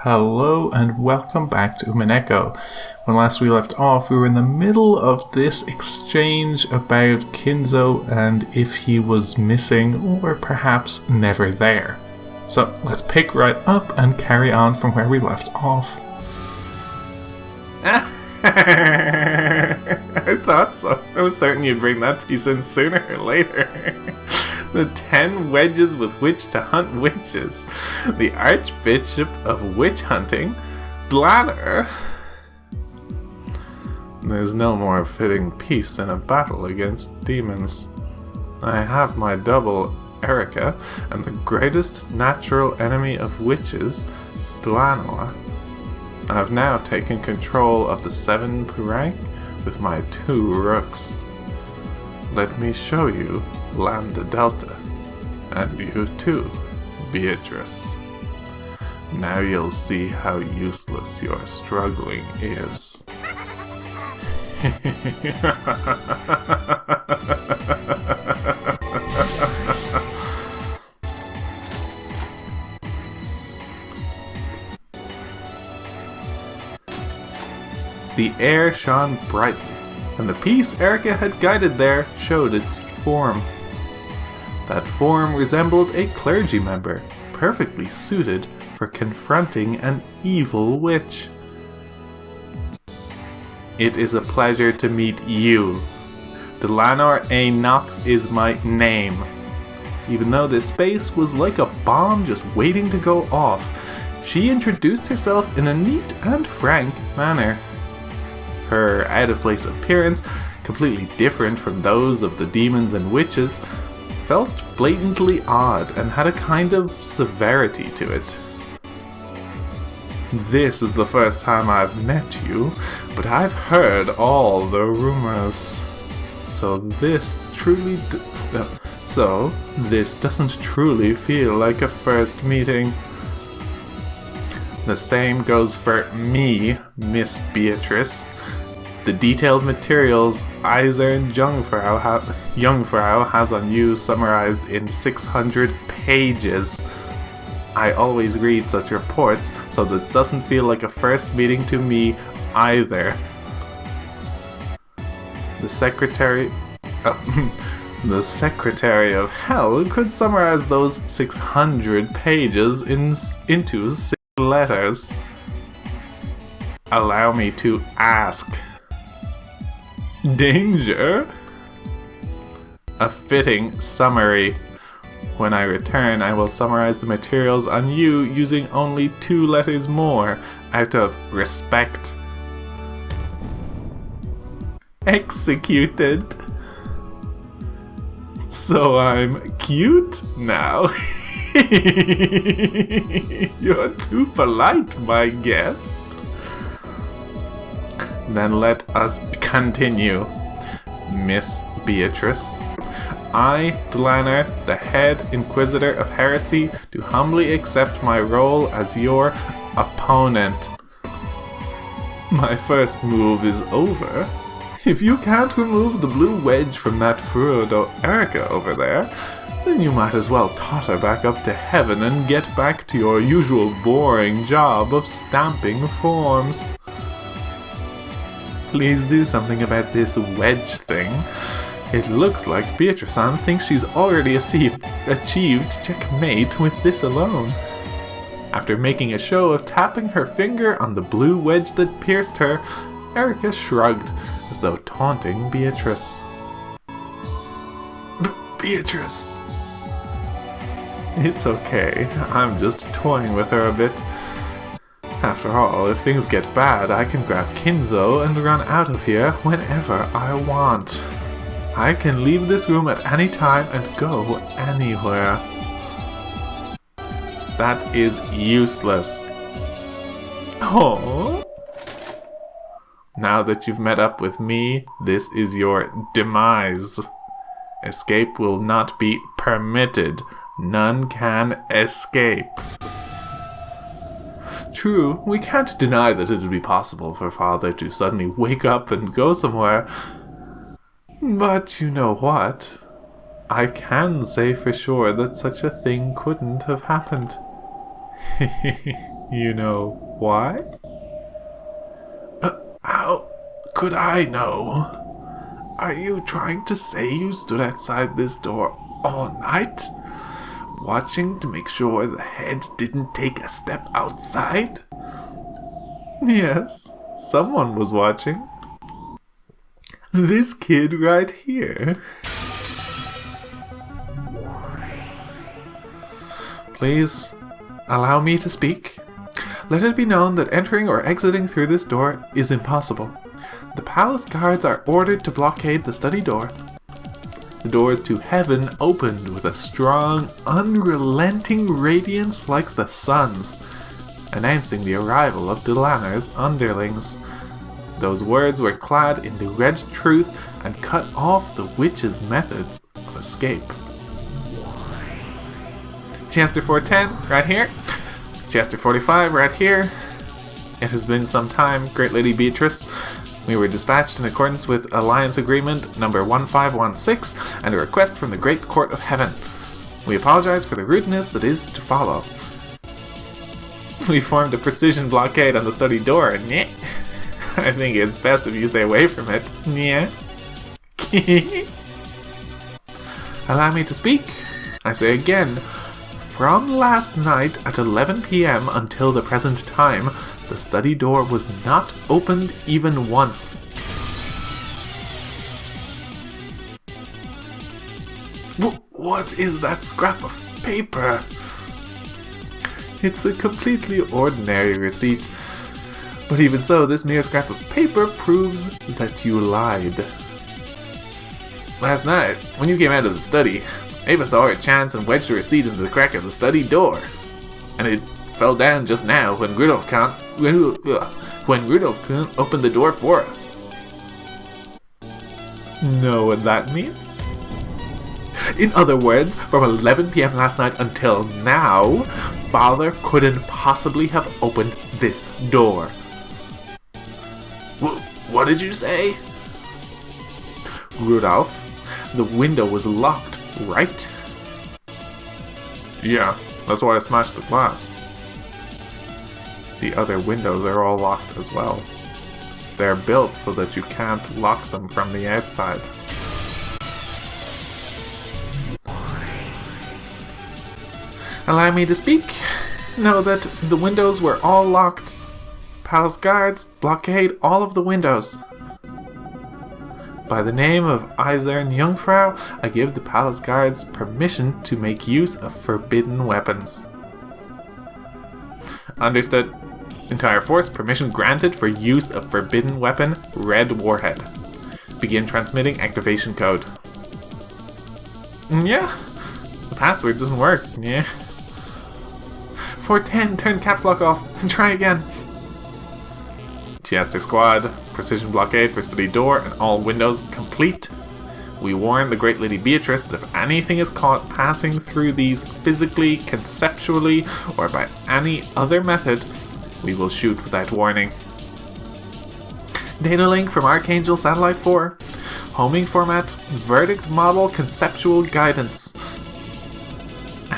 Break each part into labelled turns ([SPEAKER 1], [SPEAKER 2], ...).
[SPEAKER 1] Hello and welcome back to Umineko. When last we left off, we were in the middle of this exchange about Kinzo and if he was missing or perhaps never there. So let's pick right up and carry on from where we left off.
[SPEAKER 2] I thought so. I was certain you'd bring that piece in sooner or later. The 10 wedges with which to hunt witches. The Archbishop of Witch Hunting, Dlanor. There's no more fitting piece than a battle against demons. I have my double, Erica, and the greatest natural enemy of witches, Dlanor. I have now taken control of the 7th rank with my 2 rooks. Let me show you Lambda Delta, and you too, Beatrice. Now you'll see how useless your struggling is. The air shone brightly, and the piece Erica had guided there showed its form. That form resembled a clergy member, perfectly suited for confronting an evil witch. It is a pleasure to meet you. Dlanor Knox is my name. Even though this space was like a bomb just waiting to go off, she introduced herself in a neat and frank manner. Her out-of-place appearance, completely different from those of the demons and witches, felt blatantly odd and had a kind of severity to it. This is the first time I've met you, but I've heard all the rumors. So this doesn't truly feel like a first meeting. The same goes for me, Miss Beatrice. The detailed materials Eisern Jungfrau has on you summarized in 600 pages. I always read such reports, so this doesn't feel like a first meeting to me either. The Secretary of Hell could summarize those 600 pages into 6 letters. Allow me to ask. Danger? A fitting summary. When I return, I will summarize the materials on you using only 2 letters more, out of respect. Executed. So I'm cute now. You're too polite, my guest. Then let us continue. Miss Beatrice, I, Dlanor, the head Inquisitor of Heresy, do humbly accept my role as your opponent. My first move is over. If you can't remove the blue wedge from that Furodo Erica over there, then you might as well totter back up to heaven and get back to your usual boring job of stamping forms. Please do something about this wedge thing. It looks like Beatrice-san thinks she's already achieved checkmate with this alone. After making a show of tapping her finger on the blue wedge that pierced her, Erica shrugged, as though taunting Beatrice. Beatrice! It's okay, I'm just toying with her a bit. After all, if things get bad, I can grab Kinzo and run out of here whenever I want. I can leave this room at any time and go anywhere. That is useless. Oh? Now that you've met up with me, this is your demise. Escape will not be permitted. None can escape. True, we can't deny that it would be possible for Father to suddenly wake up and go somewhere. But you know what? I can say for sure that such a thing couldn't have happened. You know why? How could I know? Are you trying to say you stood outside this door all night? Watching to make sure the head didn't take a step outside? Yes, someone was watching. This kid right here. Please, allow me to speak. Let it be known that entering or exiting through this door is impossible. The palace guards are ordered to blockade the study door. The doors to heaven opened with a strong, unrelenting radiance like the sun's, announcing the arrival of Dlanor's underlings. Those words were clad in the red truth and cut off the witch's method of escape. Chester 410, right here. Chester 45, right here. It has been some time, Great Lady Beatrice. We were dispatched in accordance with Alliance Agreement number 1516 and a request from the Great Court of Heaven. We apologize for the rudeness that is to follow. We formed a precision blockade on the study door. Nyeh. I think it's best if you stay away from it. Nyeh. Allow me to speak. I say again, from last night at 11 p.m. until the present time, the study door was not opened even once. What is that scrap of paper? It's a completely ordinary receipt. But even so, this mere scrap of paper proves that you lied. Last night, when you came out of the study, Ava saw her chance and wedged a receipt into the crack of the study door. And it fell down just now when Rudolph couldn't open the door for us. Know what that means? In other words, from 11 p.m. last night until now, Father couldn't possibly have opened this door. What did you say? Rudolph, the window was locked, right? Yeah, that's why I smashed the glass. The other windows are all locked as well. They're built so that you can't lock them from the outside. Allow me to speak. Know that the windows were all locked. Palace guards blockade all of the windows. By the name of Eisern Jungfrau, I give the palace guards permission to make use of forbidden weapons. Understood. Entire force permission granted for use of forbidden weapon, red warhead. Begin transmitting activation code. Yeah, the password doesn't work. Yeah. 410, turn caps lock off and try again. Chester Squad, precision blockade for study door and all windows complete. We warn the Great Lady Beatrice that if anything is caught passing through these physically, conceptually, or by any other method, we will shoot without warning. Data link from Archangel Satellite 4. Homing format, verdict model, conceptual guidance.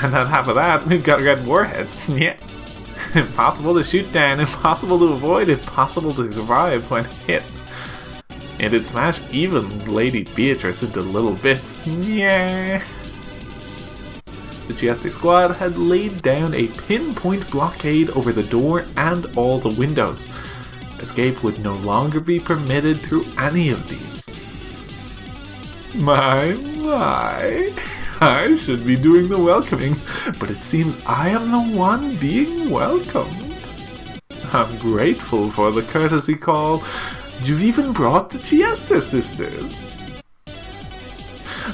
[SPEAKER 2] And on top of that, we've got red warheads. Yeah. Impossible to shoot down, impossible to avoid, impossible to survive when hit. It'd smash even Lady Beatrice into little bits. Yeah. The GST squad had laid down a pinpoint blockade over the door and all the windows. Escape would no longer be permitted through any of these. My. I should be doing the welcoming, but it seems I am the one being welcomed. I'm grateful for the courtesy call. You've even brought the Chiesta sisters.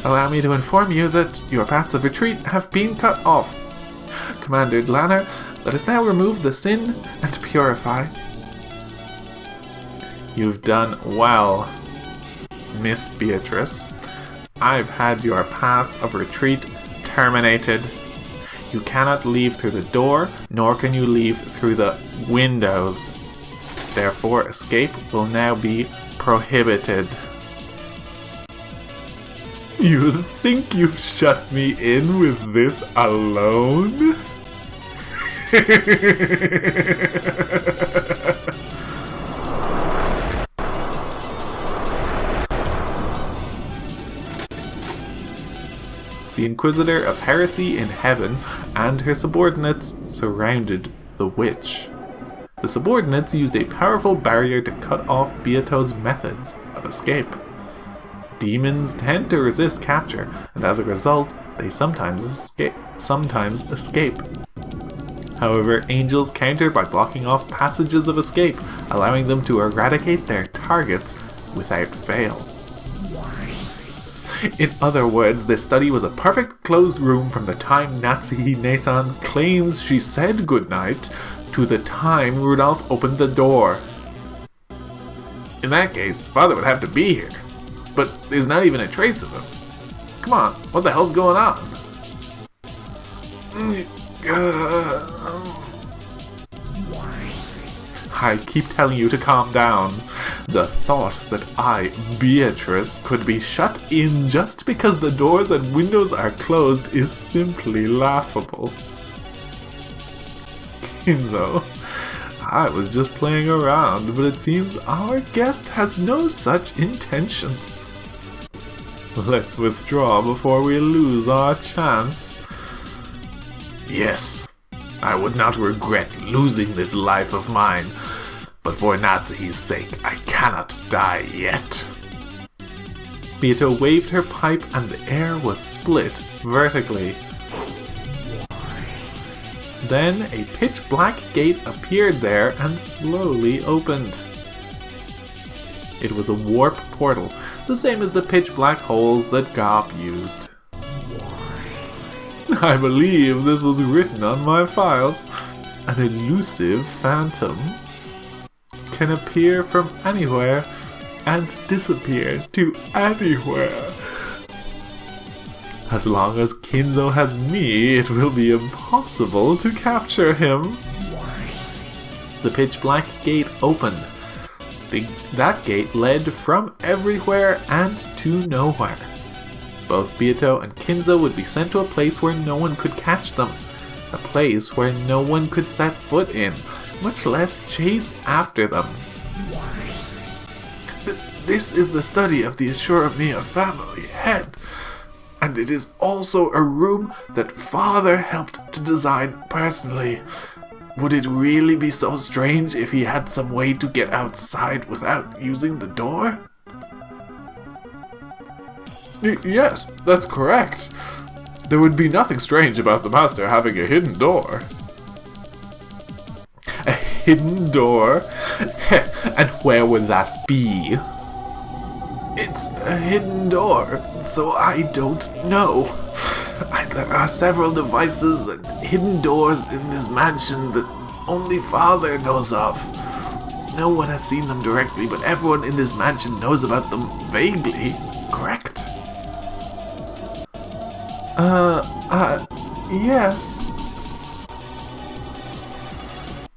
[SPEAKER 2] Allow me to inform you that your paths of retreat have been cut off. Commander Dlanor, let us now remove the sin and purify. You've done well, Miss Beatrice. I've had your paths of retreat terminated. You cannot leave through the door, nor can you leave through the windows. Therefore, escape will now be prohibited. You think you've shut me in with this alone? The Inquisitor of Heresy in Heaven and her subordinates surrounded the witch. The subordinates used a powerful barrier to cut off Beato's methods of escape. Demons tend to resist capture, and as a result, they sometimes escape. However, angels counter by blocking off passages of escape, allowing them to eradicate their targets without fail. In other words, this study was a perfect closed room from the time Natsuhi Nesan claims she said goodnight to the time Rudolph opened the door. In that case, Father would have to be here. But there's not even a trace of him. Come on, what the hell's going on? I keep telling you to calm down. The thought that I, Beatrice, could be shut in just because the doors and windows are closed is simply laughable. Kinzo, I was just playing around, but it seems our guest has no such intentions. Let's withdraw before we lose our chance. Yes, I would not regret losing this life of mine, but for Natsuhi's sake, I cannot die yet. Beato waved her pipe and the air was split vertically. Then a pitch-black gate appeared there and slowly opened. It was a warp portal, the same as the pitch-black holes that Gop used. I believe this was written on my files. An elusive phantom can appear from anywhere and disappear to anywhere. As long as Kinzo has me, it will be impossible to capture him. The pitch-black gate opened. That gate led from everywhere and to nowhere. Both Beato and Kinzo would be sent to a place where no one could catch them. A place where no one could set foot in, much less chase after them. This is the study of the Assura Mia family head, and it is also a room that Father helped to design personally. Would it really be so strange if he had some way to get outside without using the door? Yes, that's correct. There would be nothing strange about the Master having a hidden door. A hidden door? And where would that be? It's a hidden door, so I don't know. There are several devices and hidden doors in this mansion that only Father knows of. No one has seen them directly, but everyone in this mansion knows about them vaguely, correct? Yes.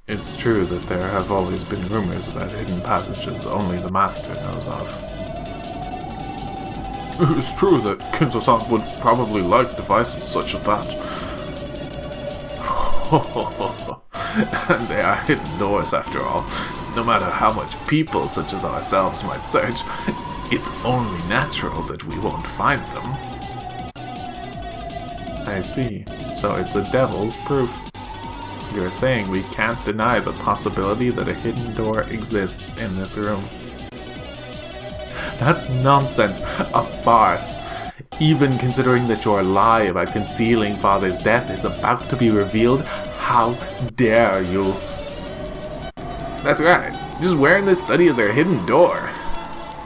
[SPEAKER 2] It's true that there have always been rumors about hidden passages only the Master knows of. It's true that Kinzo-san would probably like devices such as that. And they are hidden doors after all. No matter how much people such as ourselves might search, it's only natural that we won't find them. I see. So it's a devil's proof. You're saying we can't deny the possibility that a hidden door exists in this room. That's nonsense. A farce. Even considering that your lie about concealing Father's death is about to be revealed, how dare you? That's right. Just wearing this study as their hidden door.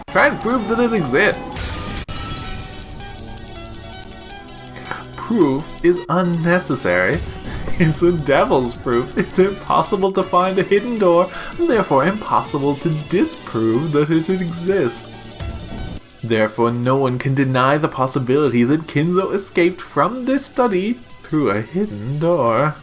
[SPEAKER 2] Try and prove that it exists. Proof is unnecessary. It's a devil's proof. It's impossible to find a hidden door, and therefore impossible to disprove that it exists. Therefore, no one can deny the possibility that Kinzo escaped from this study through a hidden door.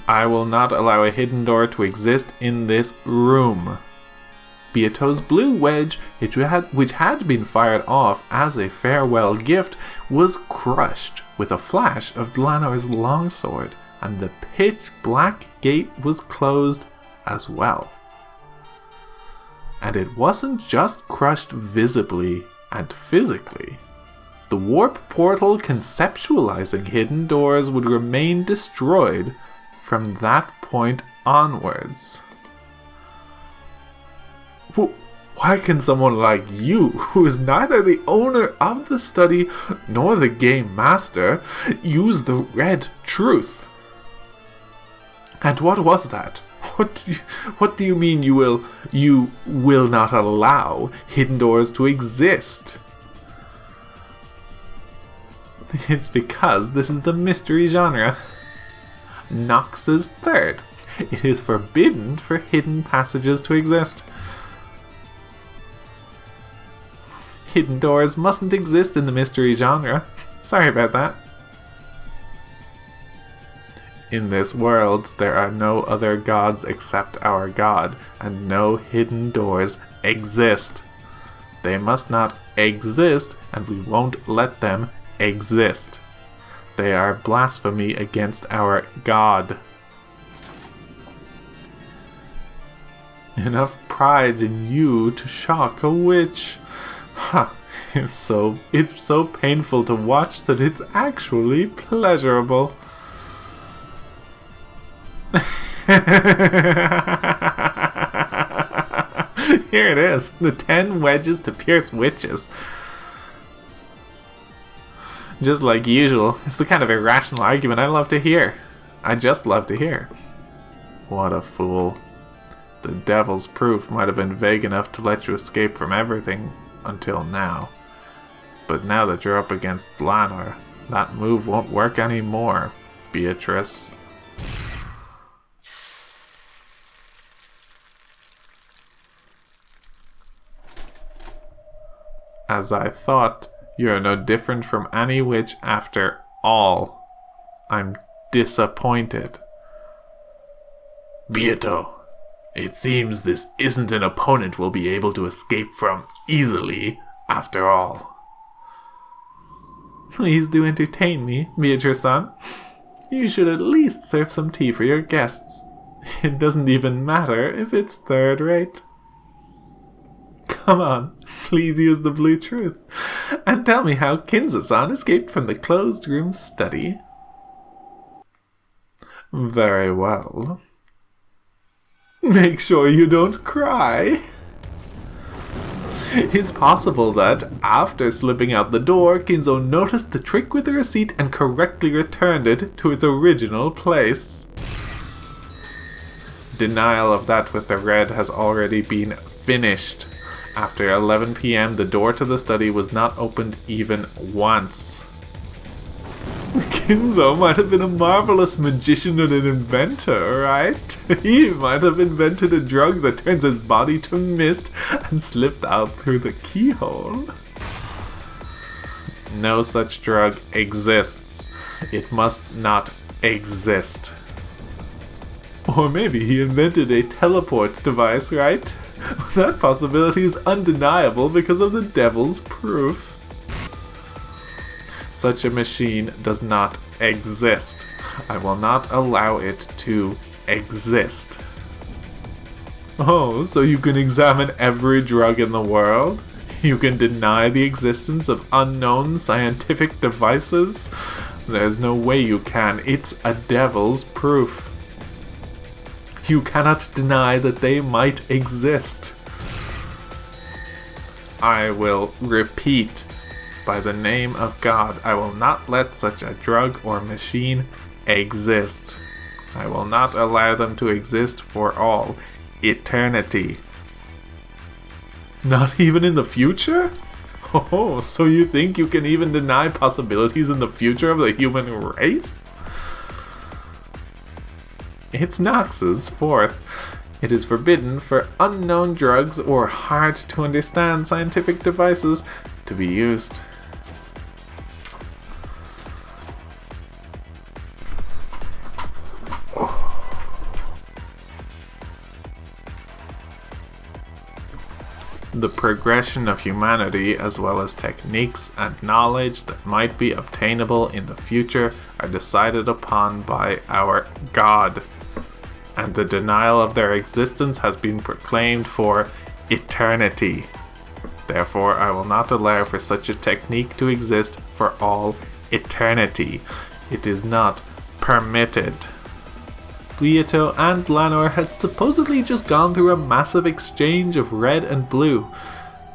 [SPEAKER 2] I will not allow a hidden door to exist in this room. Beato's blue wedge, which had been fired off as a farewell gift, was crushed with a flash of Dlanor's longsword, and the pitch-black gate was closed as well. And it wasn't just crushed visibly and physically. The warp portal conceptualizing hidden doors would remain destroyed from that point onwards. Why can someone like you, who is neither the owner of the study nor the game master, use the red truth? And what was that? What do you mean you will not allow hidden doors to exist? It's because this is the mystery genre. Knox's third. It is forbidden for hidden passages to exist. Hidden doors mustn't exist in the mystery genre. Sorry about that. In this world, there are no other gods except our god, and no hidden doors exist. They must not exist, and we won't let them exist. They are blasphemy against our god. Enough pride in you to shock a witch. Ha! It's so painful to watch that it's actually pleasurable. Here it is, the 10 wedges to pierce witches. Just like usual, it's the kind of irrational argument I love to hear. I just love to hear. What a fool. The devil's proof might have been vague enough to let you escape from everything until now. But now that you're up against Dlanor, that move won't work anymore, Beatrice. As I thought, you're no different from any witch after all. I'm disappointed.
[SPEAKER 3] Beato, it seems this isn't an opponent we'll be able to escape from easily, after all.
[SPEAKER 2] Please do entertain me, Beatrice-san. You should at least serve some tea for your guests. It doesn't even matter if it's third rate. Come on, please use the blue truth, and tell me how Kinzo-san escaped from the closed room study. Very well. Make sure you don't cry. It's possible that, after slipping out the door, Kinzo noticed the trick with the receipt and correctly returned it to its original place. Denial of that with the red has already been finished. After 11 p.m., the door to the study was not opened even once. Kinzo might have been a marvelous magician and an inventor, right? He might have invented a drug that turns his body to mist and slipped out through the keyhole. No such drug exists. It must not exist. Or maybe he invented a teleport device, right? That possibility is undeniable because of the devil's proof. Such a machine does not exist. I will not allow it to exist. Oh, so you can examine every drug in the world? You can deny the existence of unknown scientific devices? There's no way you can. It's a devil's proof. You cannot deny that they might exist. I will repeat. By the name of God, I will not let such a drug or machine exist. I will not allow them to exist for all eternity. Not even in the future? Oh, so you think you can even deny possibilities in the future of the human race? It's Knox's fourth. It is forbidden for unknown drugs or hard to understand scientific devices to be used. the progression of humanity as well as techniques and knowledge that might be obtainable in the future are decided upon by our God, and the denial of their existence has been proclaimed for eternity. Therefore, I will not allow for such a technique to exist for all eternity. It is not permitted. Beato and Dlanor had supposedly just gone through a massive exchange of red and blue.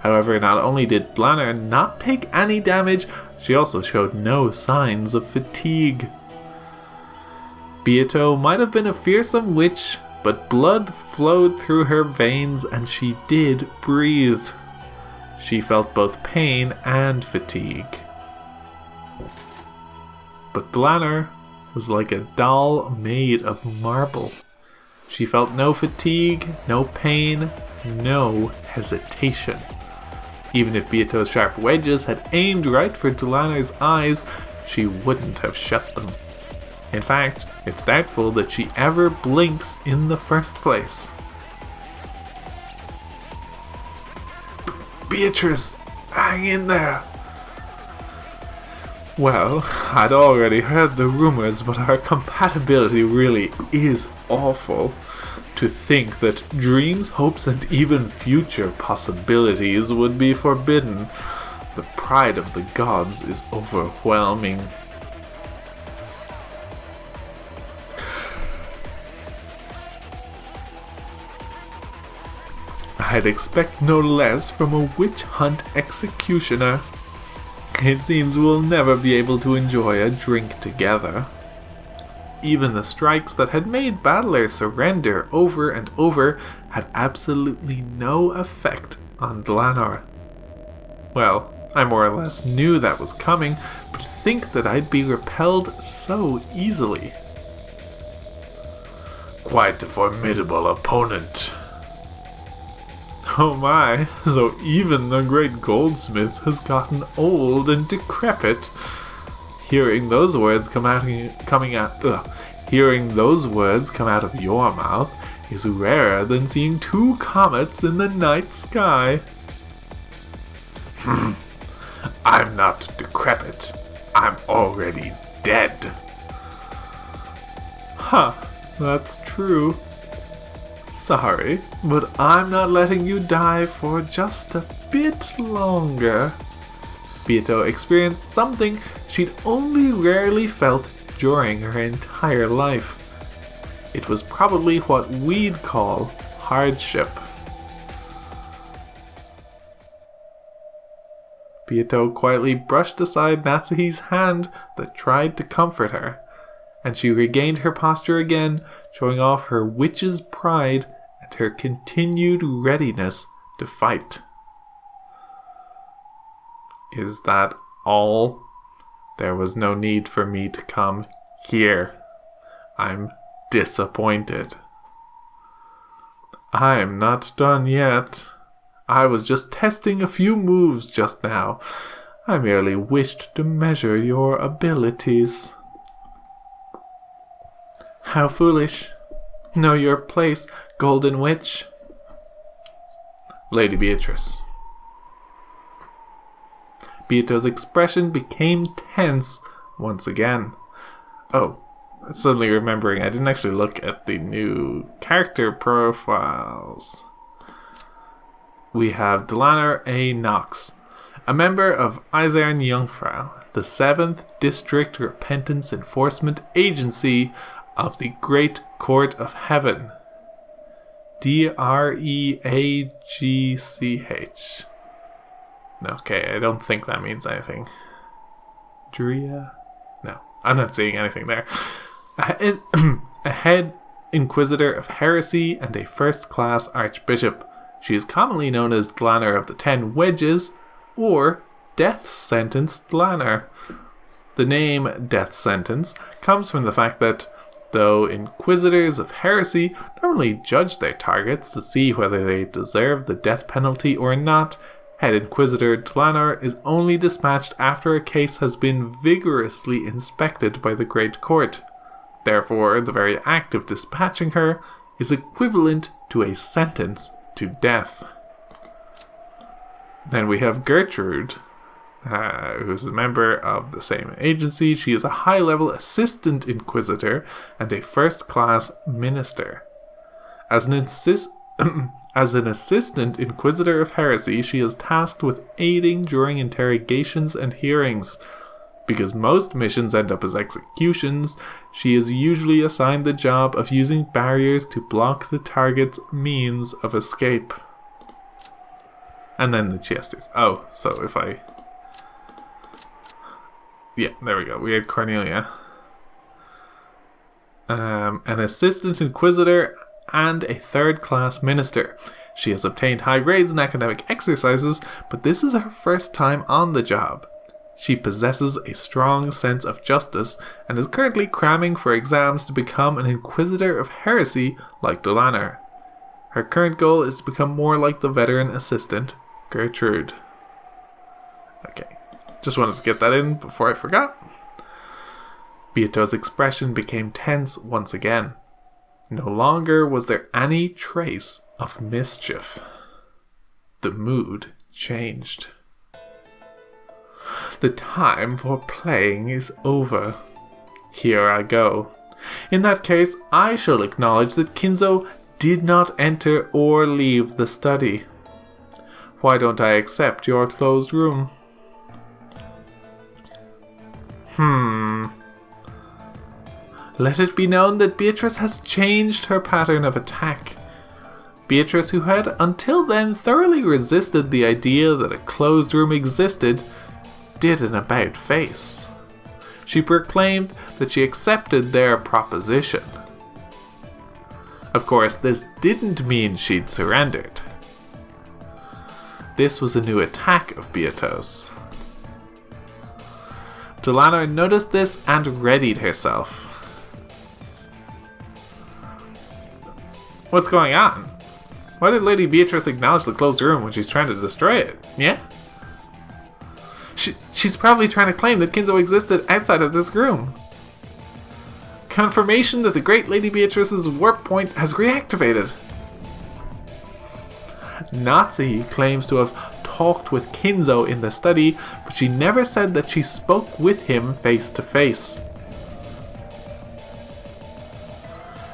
[SPEAKER 2] However, not only did Dlanor not take any damage, she also showed no signs of fatigue. Beato might have been a fearsome witch, but blood flowed through her veins and she did breathe. She felt both pain and fatigue. But Dlanor was like a doll made of marble. She felt no fatigue, no pain, no hesitation. Even if Beato's sharp wedges had aimed right for Dlanor's eyes, she wouldn't have shut them. In fact, it's doubtful that she ever blinks in the first place. Beatrice, hang in there! Well, I'd already heard the rumors, but our compatibility really is awful. To think that dreams, hopes, and even future possibilities would be forbidden. The pride of the gods is overwhelming. I'd expect no less from a witch hunt executioner. It seems we'll never be able to enjoy a drink together. Even the strikes that had made battlers surrender over and over had absolutely no effect on Dlanor. Well, I more or less knew that was coming, but to think that I'd be repelled so easily. Quite a formidable opponent. Oh my, so even the great goldsmith has gotten old and decrepit. Hearing those words come out of your mouth is rarer than seeing two comets in the night sky. I'm not decrepit. I'm already dead. Huh, that's true. Sorry, but I'm not letting you die for just a bit longer. Beato experienced something she'd only rarely felt during her entire life. It was probably what we'd call hardship. Beato quietly brushed aside Natsuhi's hand that tried to comfort her, and she regained her posture again, showing off her witch's pride and her continued readiness to fight. Is that all? There was no need for me to come here. I'm disappointed. I'm not done yet. I was just testing a few moves just now. I merely wished to measure your abilities. How foolish. Know your place, Golden Witch. Lady Beatrice. Beato's expression became tense once again. Oh, suddenly remembering I didn't actually look at the new character profiles. We have Dlanor Knox, a member of Eisern Jungfrau, the 7th District Repentance Enforcement Agency of the Great Court of Heaven. Dreagch. Okay, I don't think that means anything. Drea? No, I'm not seeing anything there. A head Inquisitor of Heresy and a first-class Archbishop. She is commonly known as Dlanor of the 10 Wedges, or Death Sentence Dlanor. The name Death Sentence comes from the fact that, though Inquisitors of Heresy normally judge their targets to see whether they deserve the death penalty or not, Head Inquisitor Dlanor is only dispatched after a case has been vigorously inspected by the Great Court. Therefore, the very act of dispatching her is equivalent to a sentence to death. Then we have Gertrude, who's a member of the same agency. She is a high-level assistant inquisitor and a first-class minister. As an assistant inquisitor of heresy, she is tasked with aiding during interrogations and hearings. Because most missions end up as executions, she is usually assigned the job of using barriers to block the target's means of escape. And then the chesters. Oh, so if I... Yeah, there we go. We had Cornelia. An assistant inquisitor and a third-class minister. She has obtained high grades in academic exercises, but this is her first time on the job. She possesses a strong sense of justice and is currently cramming for exams to become an inquisitor of heresy like Dlanor. Her current goal is to become more like the veteran assistant, Gertrude. Okay, just wanted to get that in before I forgot. Beato's expression became tense once again. No longer was there any trace of mischief. The mood changed. The time for playing is over. Here I go. In that case, I shall acknowledge that Kinzo did not enter or leave the study. Why don't I accept your closed room? Let it be known that Beatrice has changed her pattern of attack. Beatrice, who had until then thoroughly resisted the idea that a closed room existed, did an about-face. She proclaimed that she accepted their proposition. Of course, this didn't mean she'd surrendered. This was a new attack of Beato's. Dlanor noticed this and readied herself. What's going on? Why did Lady Beatrice acknowledge the closed room when she's trying to destroy it? Yeah? She's probably trying to claim that Kinzo existed outside of this room. Confirmation that the great Lady Beatrice's warp point has reactivated. Nazi claims to have talked with Kinzo in the study, but she never said that she spoke with him face to face.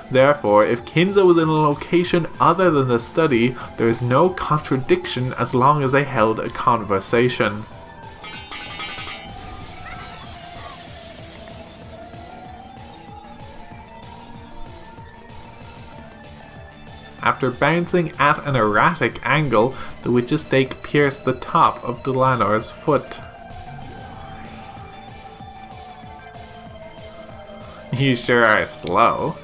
[SPEAKER 2] Therefore, if Kinzo was in a location other than the study, there is no contradiction as long as they held a conversation. After bouncing at an erratic angle, the witch's stake pierced the top of Dlanor's foot. You sure are slow.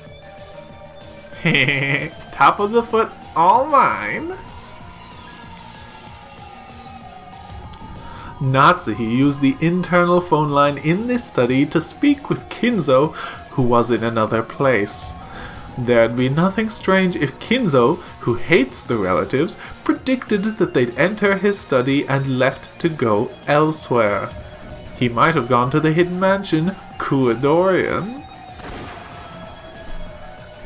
[SPEAKER 2] Top of the foot, all mine. Nazi used the internal phone line in this study to speak with Kinzo, who was in another place. There'd be nothing strange if Kinzo, who hates the relatives, predicted that they'd enter his study and left to go elsewhere. He might have gone to the hidden mansion, Kuadorian.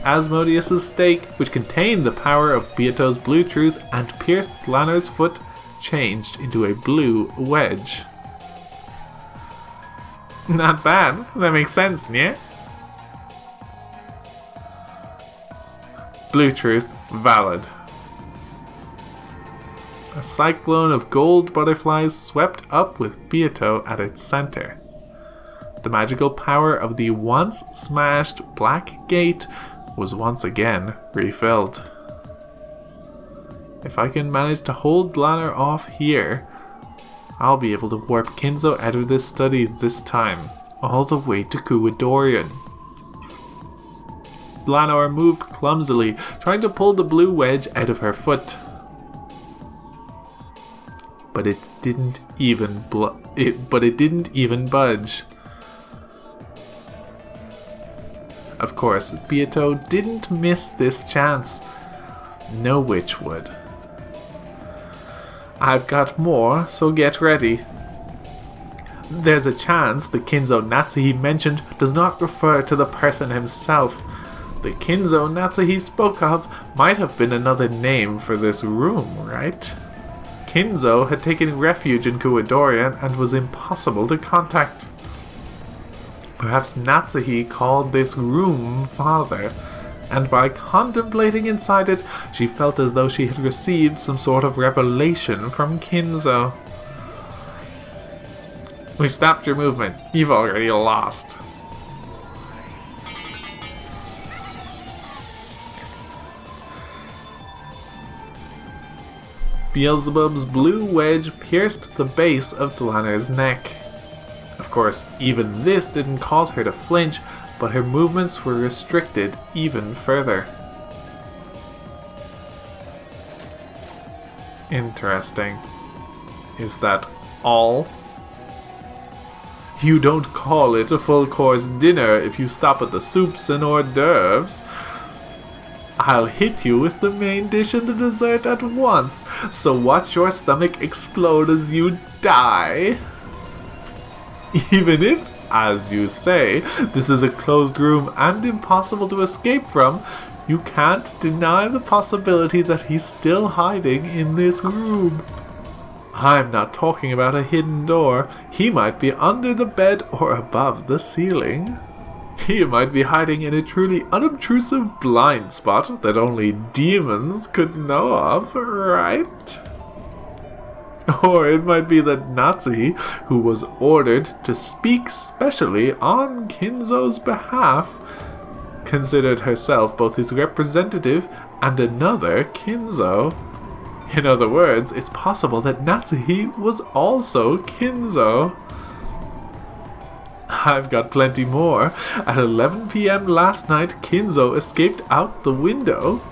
[SPEAKER 2] Asmodeus' stake, which contained the power of Beato's blue truth and pierced Dlanor's foot, changed into a blue wedge. Not bad. That makes sense, yeah? Blue truth, valid. A cyclone of gold butterflies swept up with Beato at its center. The magical power of the once smashed black gate was once again refilled. If I can manage to hold Dlanor off here, I'll be able to warp Kinzo out of this study this time, all the way to Kuadorian. Dlanor moved clumsily, trying to pull the blue wedge out of her foot. But it didn't even budge. Of course, Beato didn't miss this chance. No witch would. I've got more, so get ready. There's a chance the Kinzo Nazi he mentioned does not refer to the person himself. The Kinzo Nazi he spoke of might have been another name for this room, right? Kinzo had taken refuge in Kuadorian and was impossible to contact. Perhaps Natsuhi called this room father, and by contemplating inside it, she felt as though she had received some sort of revelation from Kinzo. We've stopped your movement. You've already lost. Beelzebub's blue wedge pierced the base of Dlanor's neck. Of course, even this didn't cause her to flinch, but her movements were restricted even further. Interesting. Is that all? You don't call it a full-course dinner if you stop at the soups and hors d'oeuvres. I'll hit you with the main dish and the dessert at once, so watch your stomach explode as you die. Even if, as you say, this is a closed room and impossible to escape from, you can't deny the possibility that he's still hiding in this room. I'm not talking about a hidden door. He might be under the bed or above the ceiling. He might be hiding in a truly unobtrusive blind spot that only demons could know of, right? Or it might be that Natsuhi, who was ordered to speak specially on Kinzo's behalf, considered herself both his representative and another Kinzo. In other words, it's possible that Natsuhi was also Kinzo. I've got plenty more. At 11 p.m. last night, Kinzo escaped out the window.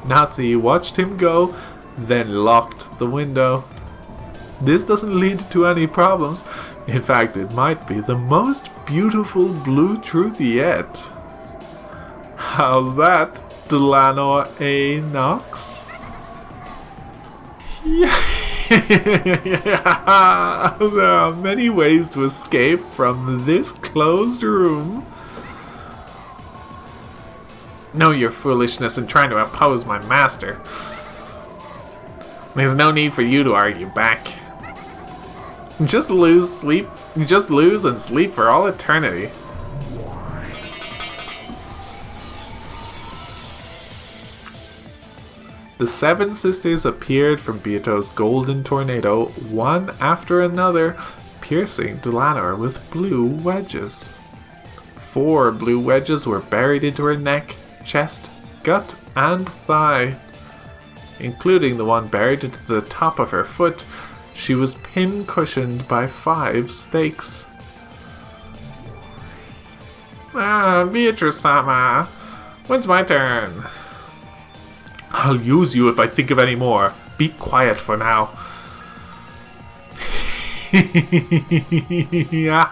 [SPEAKER 2] Natsuhi watched him go, then locked the window. This doesn't lead to any problems. In fact, it might be the most beautiful blue truth yet. How's that, Dlanor Knox? Yeah. There are many ways to escape from this closed room. Know your foolishness in trying to oppose my master. There's no need for you to argue back. Just lose and sleep for all eternity. The seven sisters appeared from Beato's golden tornado, one after another, piercing Dlanor with blue wedges. 4 blue wedges were buried into her neck, chest, gut, and thigh. Including the one buried into the top of her foot, she was pin-cushioned by 5 stakes. Beatrice-sama, when's my turn? I'll use you if I think of any more. Be quiet for now.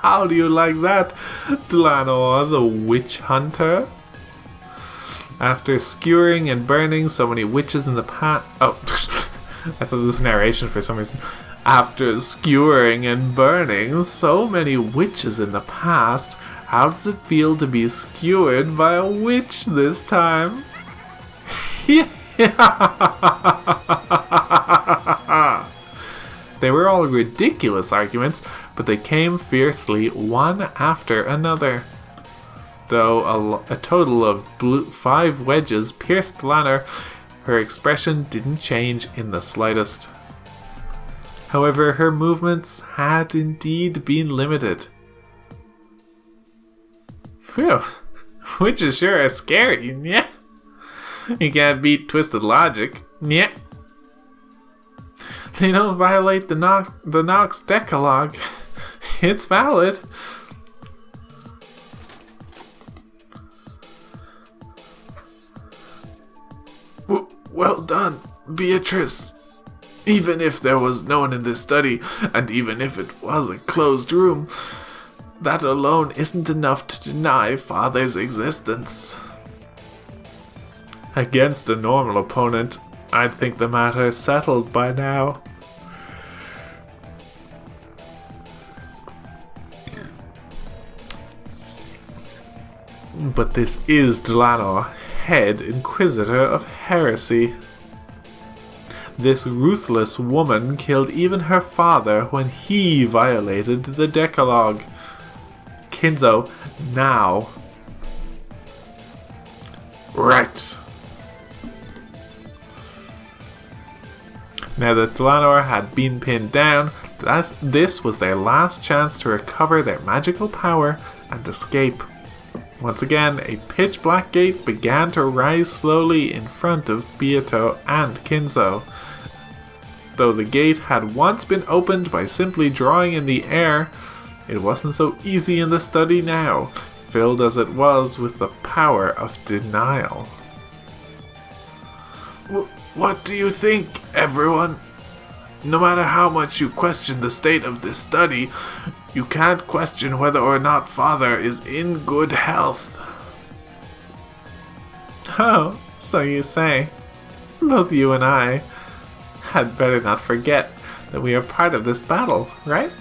[SPEAKER 2] How do you like that, Dlanor, the witch hunter? After skewering and burning so many witches in the past... Oh, I thought this was narration for some reason. After skewering and burning so many witches in the past, how does it feel to be skewered by a witch this time? They were all ridiculous arguments, but they came fiercely one after another. Though a total of 5 wedges pierced Dlanor, her expression didn't change in the slightest. However, her movements had indeed been limited. Phew, witches sure are scary, yeah. You can't beat twisted logic, yeah. They don't violate the Knox Decalogue. It's valid. Well done, Beatrice. Even if there was no one in this study, and even if it was a closed room, that alone isn't enough to deny Father's existence. Against a normal opponent, I'd think the matter is settled by now. But this is Dlanor, head Inquisitor of Heresy. This ruthless woman killed even her father when he violated the Decalogue. Kinzo, now.
[SPEAKER 3] Right.
[SPEAKER 2] Now that Dlanor had been pinned down, this was their last chance to recover their magical power and escape. Once again, a pitch-black gate began to rise slowly in front of Beato and Kinzo. Though the gate had once been opened by simply drawing in the air, it wasn't so easy in the study now, filled as it was with the power of denial.
[SPEAKER 3] What do you think, everyone? No matter how much you question the state of this study, you can't question whether or not Father is in good health.
[SPEAKER 2] Oh, so you say. Both you and I had better not forget that we are part of this battle, right?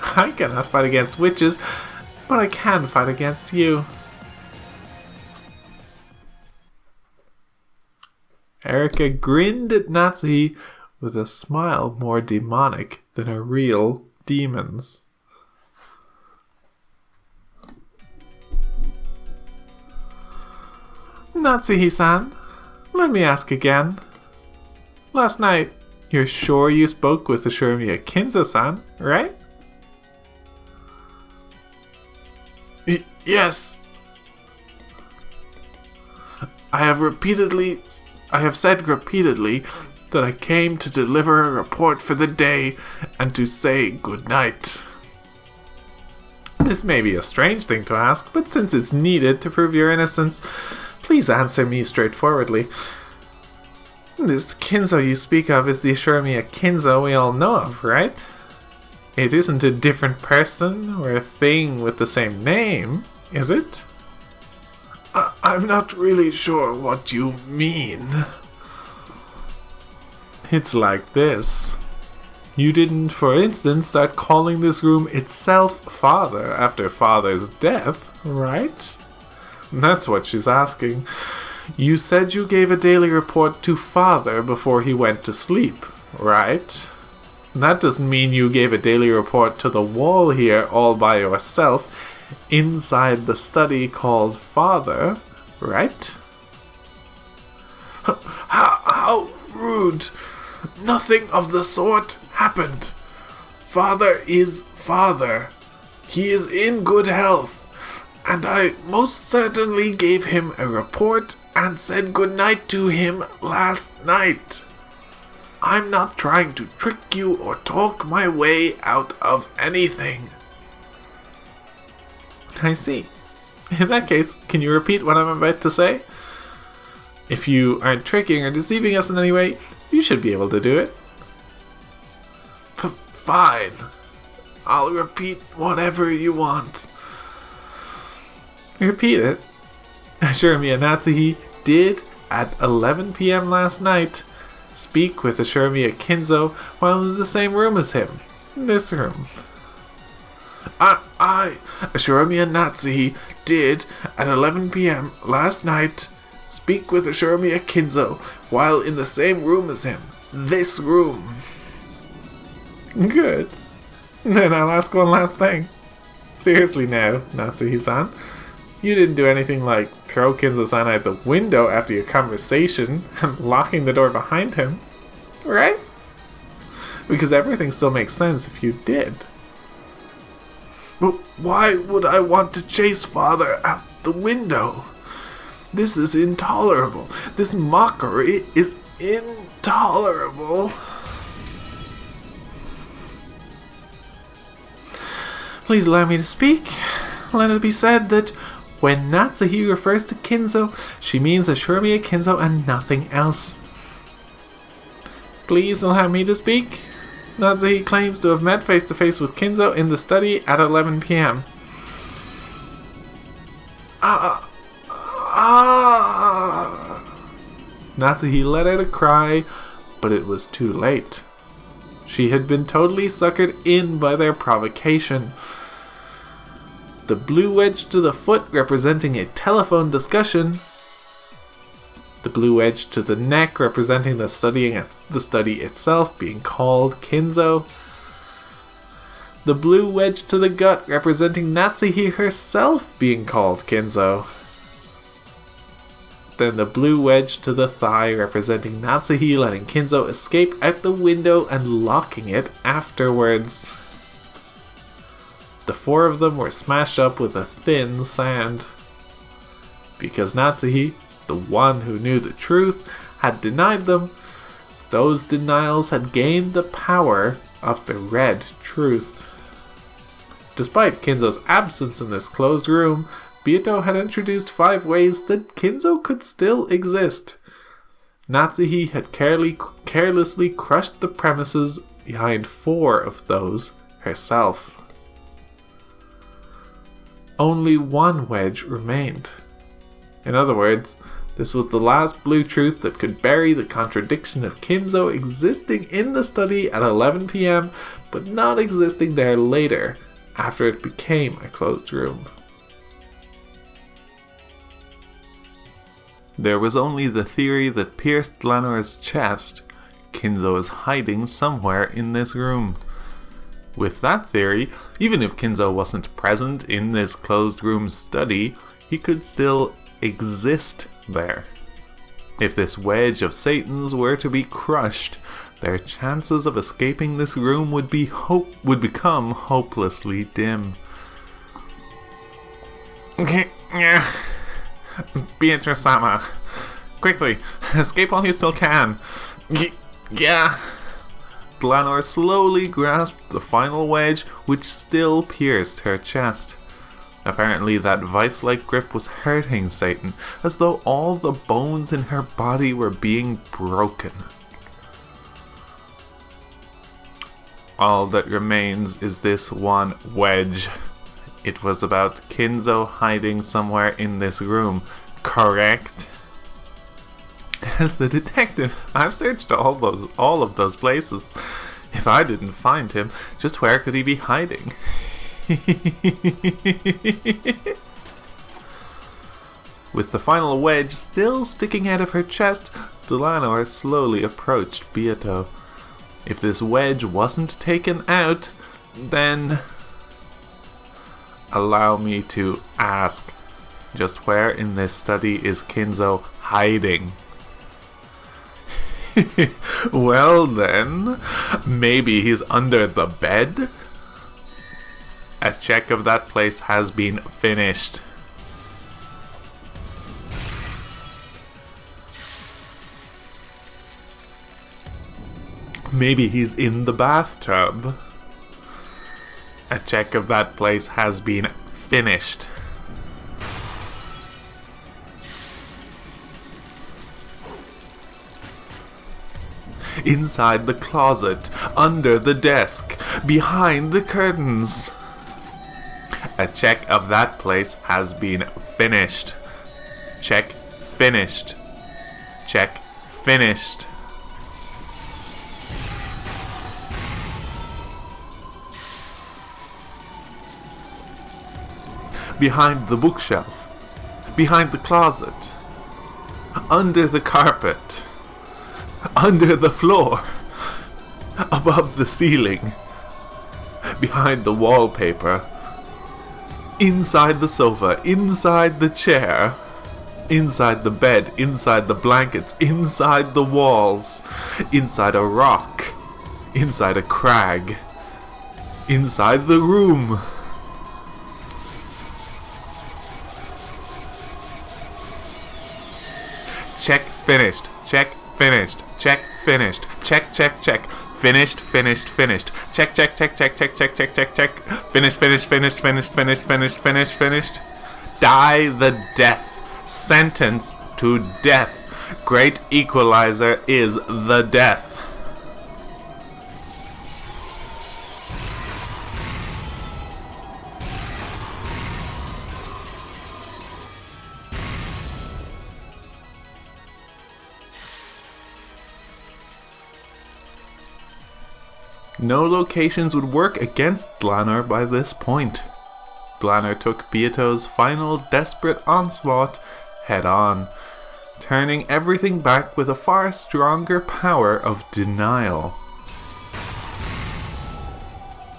[SPEAKER 2] I cannot fight against witches, but I can fight against you. Erika grinned at Natsuhi with a smile more demonic than a real demon's. Natsuhi-san, let me ask again. Last night, you're sure you spoke with Ashuramiya Kinzo-san, right?
[SPEAKER 3] Yes. I have said repeatedly that I came to deliver a report for the day and to say good night.
[SPEAKER 2] This may be a strange thing to ask, but since it's needed to prove your innocence, please answer me straightforwardly. This Kinzo you speak of is the Ashuramiya Kinzo we all know of, right? It isn't a different person or a thing with the same name, is it?
[SPEAKER 3] I'm not really sure what you mean.
[SPEAKER 2] It's like this. You didn't, for instance, start calling this room itself Father after Father's death, right? That's what she's asking. You said you gave a daily report to Father before he went to sleep, right? That doesn't mean you gave a daily report to the wall here all by yourself inside the study called Father, right?
[SPEAKER 3] How rude! Nothing of the sort happened. Father is Father. He is in good health, and I most certainly gave him a report and said goodnight to him last night. I'm not trying to trick you or talk my way out of anything.
[SPEAKER 2] I see. In that case, can you repeat what I'm about to say? If you aren't tricking or deceiving us in any way, you should be able to do it.
[SPEAKER 3] Fine. I'll repeat whatever you want.
[SPEAKER 2] Repeat it. Ashuramiya Natsuhi did, at 11 p.m. last night, speak with Ashuramiya Kinzo while in the same room as him. This room.
[SPEAKER 3] I, Ashuramiya Natsuhi, did, at 11 p.m. last night, speak with Ashuramiya Kinzo while in the same room as him. This room.
[SPEAKER 2] Good. Then I'll ask one last thing. Seriously now, Natsuhi-san. You didn't do anything like throw Kinzo-san out the window after your conversation and locking the door behind him, right? Because everything still makes sense if you did.
[SPEAKER 3] But why would I want to chase Father out the window? This is intolerable. This mockery is intolerable.
[SPEAKER 2] Please allow me to speak. Let it be said that when Natsuhi refers to Kinzo, she means Ashuramiya Kinzo and nothing else. Please allow me to speak. Natsuhi claims to have met face to face with Kinzo in the study at 11 p.m. Natsuhi let out a cry, but it was too late. She had been totally suckered in by their provocation. The blue wedge to the foot representing a telephone discussion The blue wedge to the neck representing the study itself being called Kinzo. The blue wedge to the gut representing Natsuhi herself being called Kinzo. Then the blue wedge to the thigh representing Natsuhi letting Kinzo escape out the window and locking it afterwards. The four of them were smashed up with a thin sand. Because Natsuhi, the one who knew the truth, had denied them, those denials had gained the power of the red truth. Despite Kinzo's absence in this closed room, Byato had introduced 5 ways that Kinzo could still exist. Natsuhi had carelessly crushed the premises behind 4 of those herself. Only 1 wedge remained. In other words, this was the last blue truth that could bury the contradiction of Kinzo existing in the study at 11 p.m. but not existing there later, after it became a closed room.
[SPEAKER 1] There was only the theory that pierced Dlanor's chest. Kinzo is hiding somewhere in this room. With that theory, even if Kinzo wasn't present in this closed room study, he could still exist there. If this wedge of Satan's were to be crushed, their chances of escaping this room would become hopelessly dim.
[SPEAKER 2] Beatrice-sama, quickly, escape while you still can. Yeah.
[SPEAKER 1] Dlanor slowly grasped the final wedge, which still pierced her chest. Apparently that vice-like grip was hurting Satan, as though all the bones in her body were being broken. All that remains is this one wedge. It was about Kinzo hiding somewhere in this room, correct? As the detective, I've searched all of those places. If I didn't find him, just where could he be hiding? With the final wedge still sticking out of her chest, Dlanor slowly approached Byato. If this wedge wasn't taken out, then allow me to ask, just where in this study is Kinzo hiding? Well then, maybe he's under the bed? A check of that place has been finished. Maybe he's in the bathtub. A check of that place has been finished. Inside the closet, under the desk, behind the curtains. A check of that place has been finished. Check finished. Check finished. Behind the bookshelf, behind the closet, under the carpet, under the floor, above the ceiling, behind the wallpaper, inside the sofa, inside the chair, inside the bed, inside the blankets, inside the walls, inside a rock, inside a crag, inside the room. Check finished. Check finished. Check finished. Check check check. Finished finished finished. Check check check check check check check check check. Finished finished finished finished finished finished finished finished. Die the death. Sentence to death. Great equalizer is the death. No locations would work against Dlanor by this point. Dlanor took Byato's final desperate onslaught head on.
[SPEAKER 2] turning everything back with a far stronger power of denial.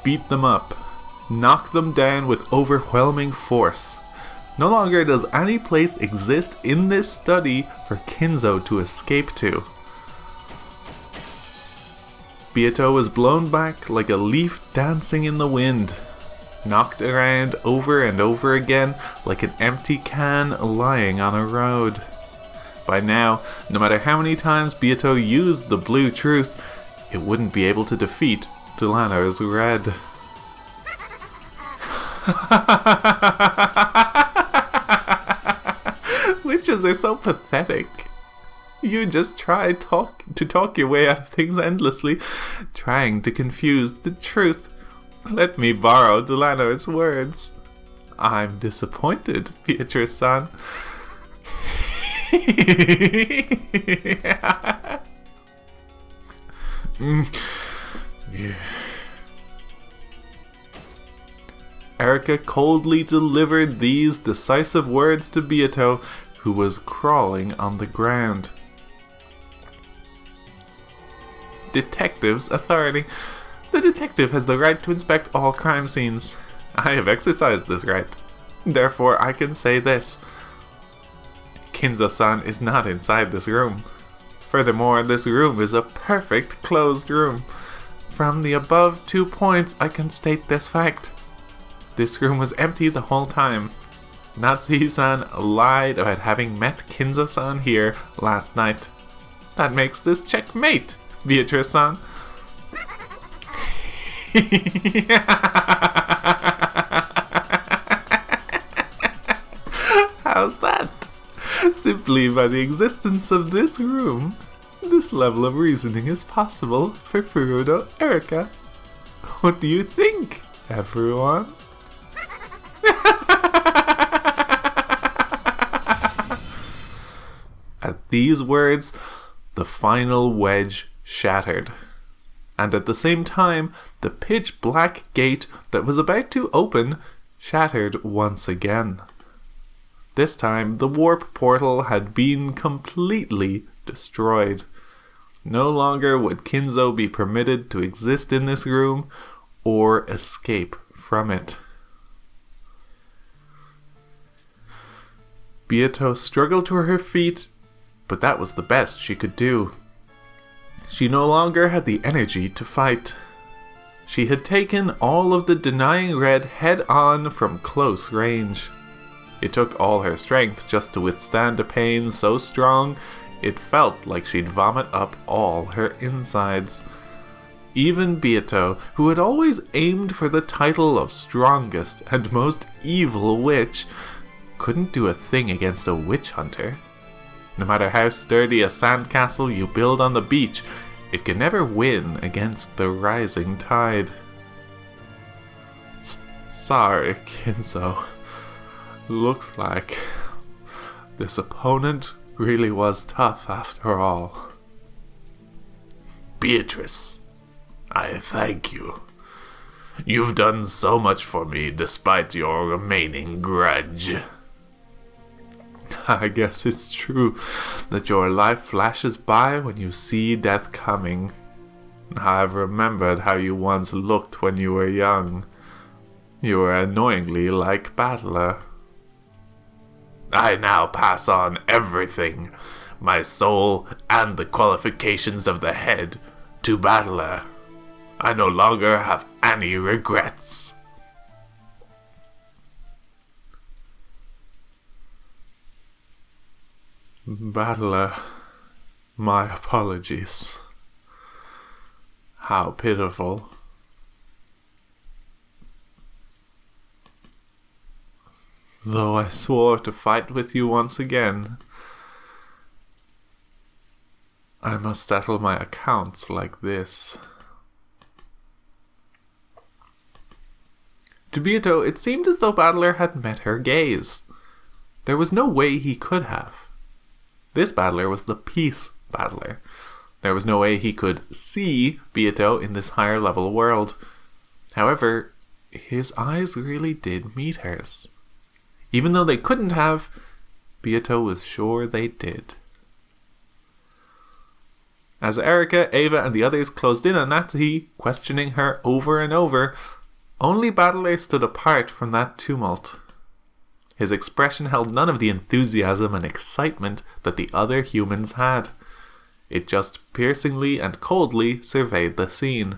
[SPEAKER 2] Beat them up. Knock them down with overwhelming force. No longer does any place exist in this study for Kinzo to escape to. Beato was blown back like a leaf dancing in the wind, knocked around over and over again like an empty can lying on a road. By now, no matter how many times Beato used the blue truth, it wouldn't be able to defeat Dlanor's red. Witches are so pathetic. You just try to talk your way out of things endlessly, trying to confuse the truth. Let me borrow Dlanor's words. I'm disappointed, Beatrice-san. Erica coldly delivered these decisive words to Beato, who was crawling on the ground. Detective's authority. The detective has the right to inspect all crime scenes. I have exercised this right. Therefore, I can say this. Kinzo-san is not inside this room. Furthermore, this room is a perfect closed room. From the above 2 points, I can state this fact. This room was empty the whole time. Natsuhi-san lied about having met Kinzo-san here last night. That makes this checkmate, Beatrice-san. How's that? Simply by the existence of this room, this level of reasoning is possible for Furudo Erica. What do you think, everyone? At these words, the final wedge shattered. And at the same time, the pitch-black gate that was about to open shattered once again. This time, the warp portal had been completely destroyed. No longer would Kinzo be permitted to exist in this room or escape from it. Beato struggled to her feet, but that was the best she could do. She no longer had the energy to fight. She had taken all of the denying red head on from close range. It took all her strength just to withstand a pain so strong it felt like she'd vomit up all her insides. Even Beato, who had always aimed for the title of strongest and most evil witch, couldn't do a thing against a witch hunter. No matter how sturdy a sandcastle you build on the beach, it can never win against the rising tide. Sorry, Kinzo. Looks like this opponent really was tough after all.
[SPEAKER 3] Beatrice, I thank you. You've done so much for me despite your remaining grudge.
[SPEAKER 2] I guess it's true that your life flashes by when you see death coming. I've remembered how you once looked when you were young. You were annoyingly like Battler.
[SPEAKER 3] I now pass on everything, my soul and the qualifications of the head, to Battler. I no longer have any regrets.
[SPEAKER 2] Battler, my apologies. How pitiful. Though I swore to fight with you once again, I must settle my accounts like this. To Beato, it seemed as though Battler had met her gaze. There was no way he could have. This Battler was the peace Battler. There was no way he could see Beato in this higher level world. However, his eyes really did meet hers. Even though they couldn't have, Beato was sure they did. As Erika, Ava, and the others closed in on Natsuhi, questioning her over and over, only Battler stood apart from that tumult. His expression held none of the enthusiasm and excitement that the other humans had. It just piercingly and coldly surveyed the scene.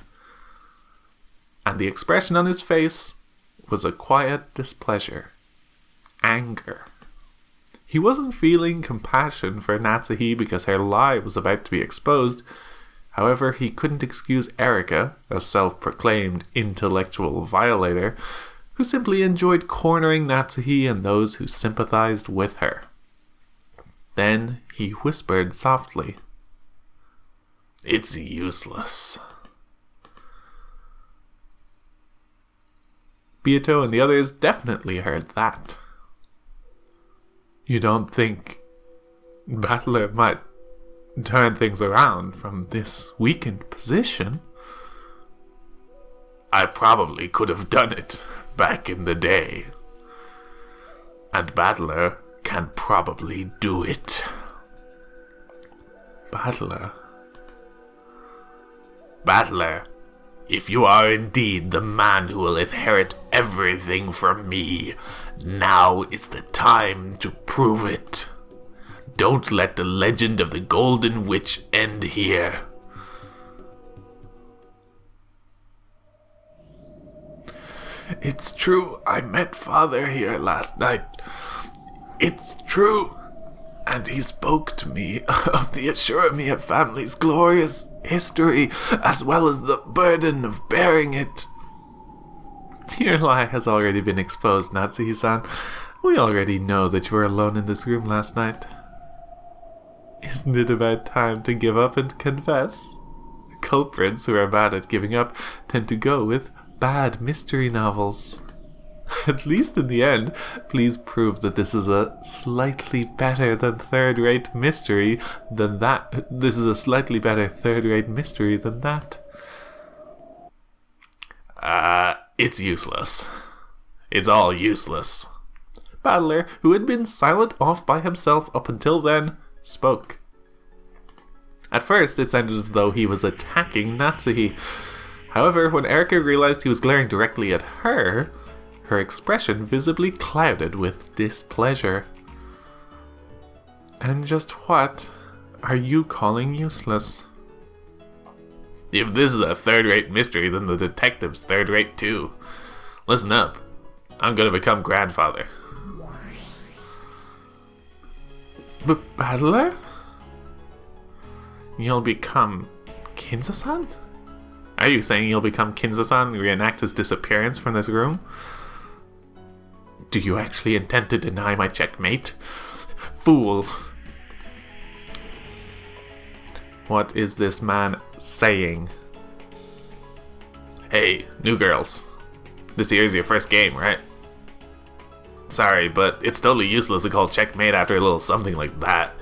[SPEAKER 2] And the expression on his face was a quiet displeasure. Anger. He wasn't feeling compassion for Natsuhi because her lie was about to be exposed. However, he couldn't excuse Erika, a self-proclaimed intellectual violator, who simply enjoyed cornering Natsuhi and those who sympathized with her. Then he whispered softly, "It's useless." Beato and the others definitely heard that. You don't think Battler might turn things around from this weakened position? I probably could have done it back in the day. And Battler can probably do it. Battler, if you are indeed the man who will inherit everything from me, now is the time to prove it. Don't let the legend of the Golden Witch end here. It's true, I met Father here last night. It's true. And he spoke to me of the Ashuramia family's glorious history, as well as the burden of bearing it. Your lie has already been exposed, Natsuhi-san. We already know that you were alone in this room last night. Isn't it about time to give up and confess? Culprits who are bad at giving up tend to go with bad mystery novels. At least in the end, please prove that this is a slightly better than third-rate mystery than that. This is a slightly better third-rate mystery than that. It's useless. It's all useless. Battler, who had been silent off by himself up until then, spoke. At first, it sounded as though he was attacking Natsuhi. However, when Erika realized he was glaring directly at her, her expression visibly clouded with displeasure. And just what are you calling useless? If this is a third-rate mystery, then the detective's third-rate too. Listen up. I'm gonna become grandfather. But Battler? You'll become Kinzo-san? Are you saying you'll become Kinzo-san and reenact his disappearance from this room? Do you actually intend to deny my checkmate? Fool! What is this man saying? Hey, new girls. This here's your first game, right? Sorry, but it's totally useless to call checkmate after a little something like that.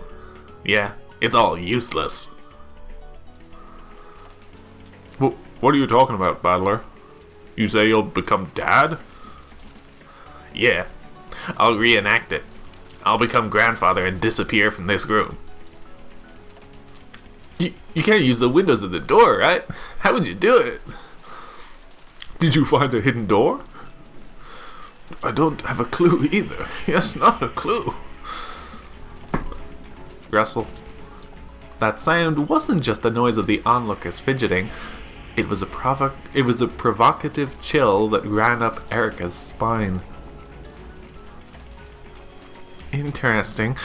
[SPEAKER 2] Yeah, it's all useless. What are you talking about, Battler? You say you'll become dad? Yeah, I'll reenact it. I'll become grandfather and disappear from this room. You can't use the windows of the door, right? How would you do it? Did you find a hidden door? I don't have a clue either. Yes, not a clue. Russell. That sound wasn't just the noise of the onlookers fidgeting. It was a provocative chill that ran up Erika's spine. Interesting.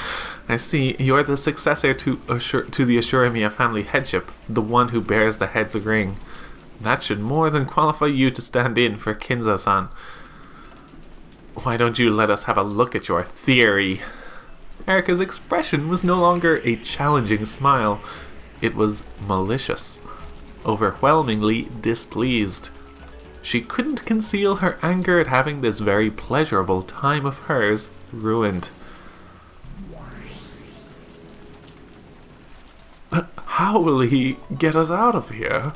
[SPEAKER 2] I see you're the successor to the Ashuramia family headship, the one who bears the head's ring. That should more than qualify you to stand in for Kinzo-san. Why don't you let us have a look at your theory? Erika's expression was no longer a challenging smile. It was malicious, overwhelmingly displeased. She couldn't conceal her anger at having this very pleasurable time of hers ruined. How will he get us out of here?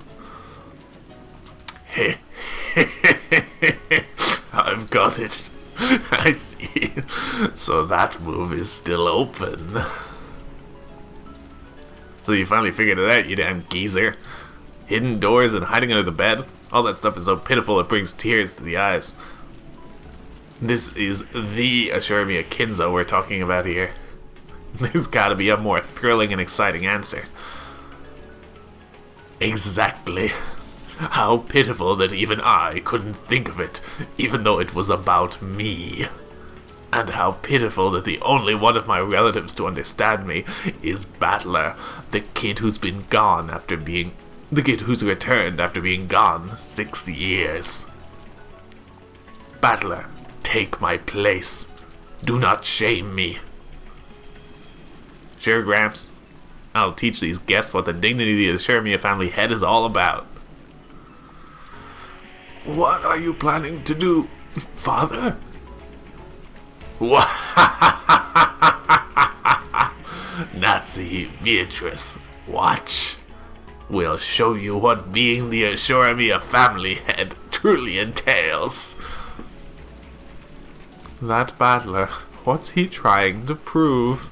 [SPEAKER 2] I've got it. I see. So that move is still open.
[SPEAKER 3] So you finally figured it out, you damn geezer. Hidden doors and hiding under the bed. All that stuff is so pitiful it brings tears to the eyes. This is the Ashurmia Kinzo we're talking about here. There's gotta be a more thrilling and exciting answer. Exactly. How pitiful that even I couldn't think of it, even though it was about me. And how pitiful that the only one of my relatives to understand me is Battler, the kid who's been gone after being... the kid who's returned after being gone 6 years. Battler, take my place. Do not shame me. Sure, Gramps. I'll teach these guests what the dignity of the Ashurmia family head is all about. What are you planning to do, Father? What? Nazi Beatrice, watch. We'll show you what being the Ashurmia family head truly entails. That Battler, what's he trying to prove?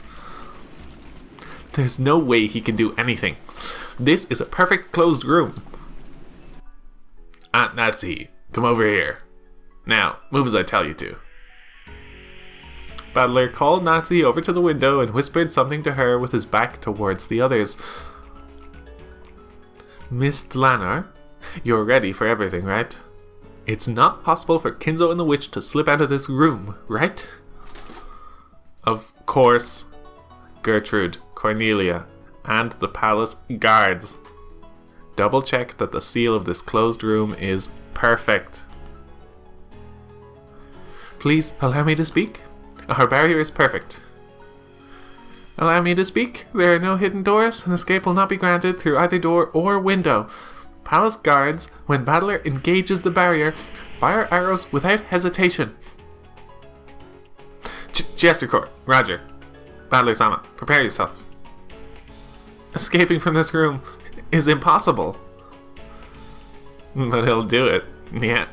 [SPEAKER 3] There's no way he can do anything. This is a perfect closed room. Aunt Nazi, come over here. Now, move as I tell you to. Battler called Nazi over to the window and whispered something to her with his back towards the others. Miss Dlanor, you're ready for everything, right? It's not possible for Kinzo and the witch to slip out of this room, right? Of course. Gertrude, Cornelia, and the palace guards. Double check that the seal of this closed room is perfect. Please allow me to speak. Our barrier is perfect. Allow me to speak. There are no hidden doors, and escape will not be granted through either door or window. Palace guards, when Battler engages the barrier, fire arrows without hesitation. Chestercourt, Roger. Battler-sama, prepare yourself. Escaping from this room is impossible. But he'll do it, yeah.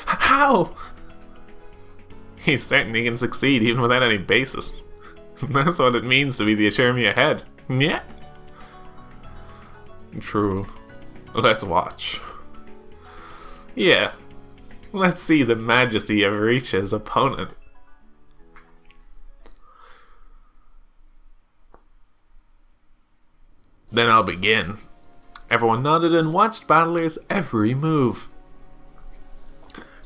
[SPEAKER 3] How? He's certain he can succeed even without any basis. That's what it means to be the Ashurmia head, yeah. True. Let's watch. Yeah. Let's see the majesty of Risha's opponent. Then I'll begin. Everyone nodded and watched Battler's every move.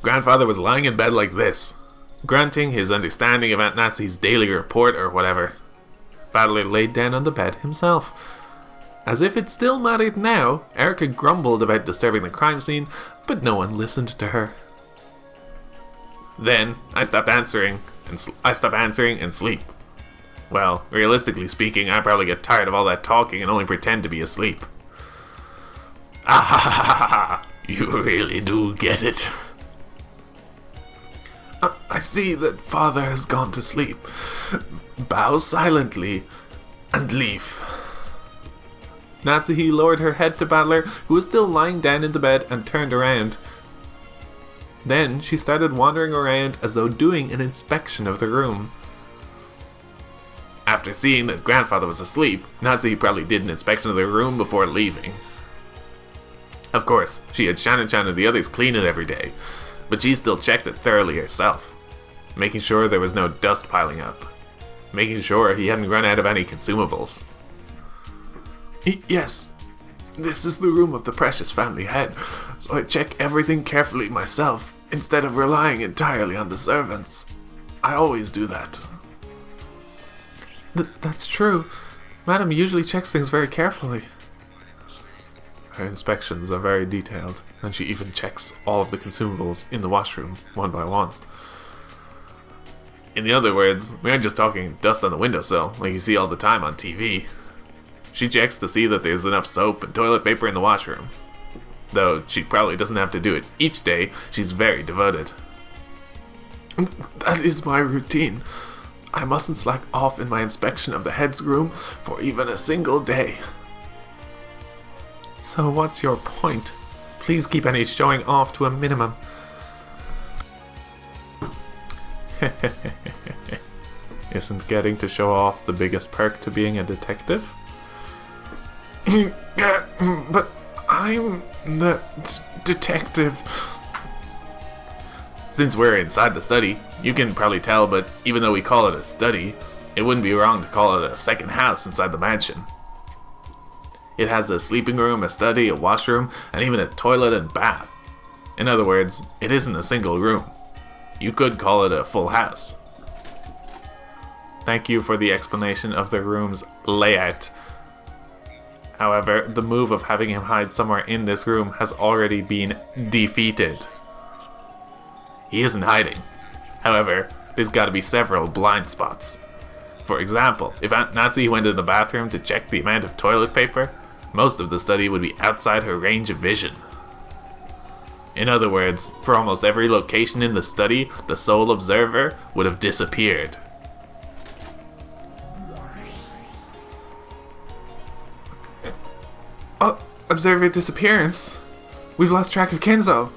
[SPEAKER 3] Grandfather was lying in bed like this, granting his understanding of Aunt Nazi's daily report or whatever. Battler laid down on the bed himself. As if it still mattered now, Erica grumbled about disturbing the crime scene, but no one listened to her. Then, I stopped answering and sleep. Well, realistically speaking, I probably get tired of all that talking and only pretend to be asleep. Ah ha ha ha ha! You really do get it. I see that Father has gone to sleep. Bow silently and leave. Natsuhi lowered her head to Battler, who was still lying down in the bed, and turned around. Then she started wandering around as though doing an inspection of the room. After seeing that Grandfather was asleep, Natsuhi probably did an inspection of the room before leaving. Of course, she had Shannon-chan and the others clean it every day, but she still checked it thoroughly herself, making sure there was no dust piling up, making sure he hadn't run out of any consumables. Yes, this is the room of the precious family head, so I check everything carefully myself, instead of relying entirely on the servants. I always do that. That's true. Madam usually checks things very carefully. Her inspections are very detailed, and she even checks all of the consumables in the washroom, one by one. In other words, we aren't just talking dust on the windowsill, like you see all the time on TV. She checks to see that there's enough soap and toilet paper in the washroom. Though she probably doesn't have to do it each day, she's very devoted. That is my routine. I mustn't slack off in my inspection of the head's room for even a single day. So what's your point? Please keep any showing off to a minimum. Isn't getting to show off the biggest perk to being a detective? But I'm the detective.
[SPEAKER 2] Since we're inside the study, you can probably tell, but even though we call it a study, it wouldn't be wrong to call it a second house inside the mansion. It has a sleeping room, a study, a washroom, and even a toilet and bath. In other words, it isn't a single room. You could call it a full house. Thank you for the explanation of the room's layout. However, the move of having him hide somewhere in this room has already been defeated. He isn't hiding. However, there's gotta be several blind spots. For example, if Aunt Nazi went in the bathroom to check the amount of toilet paper, most of the study would be outside her range of vision. In other words, for almost every location in the study, the sole observer would have disappeared.
[SPEAKER 3] Observer disappearance? We've lost track of Kenzo.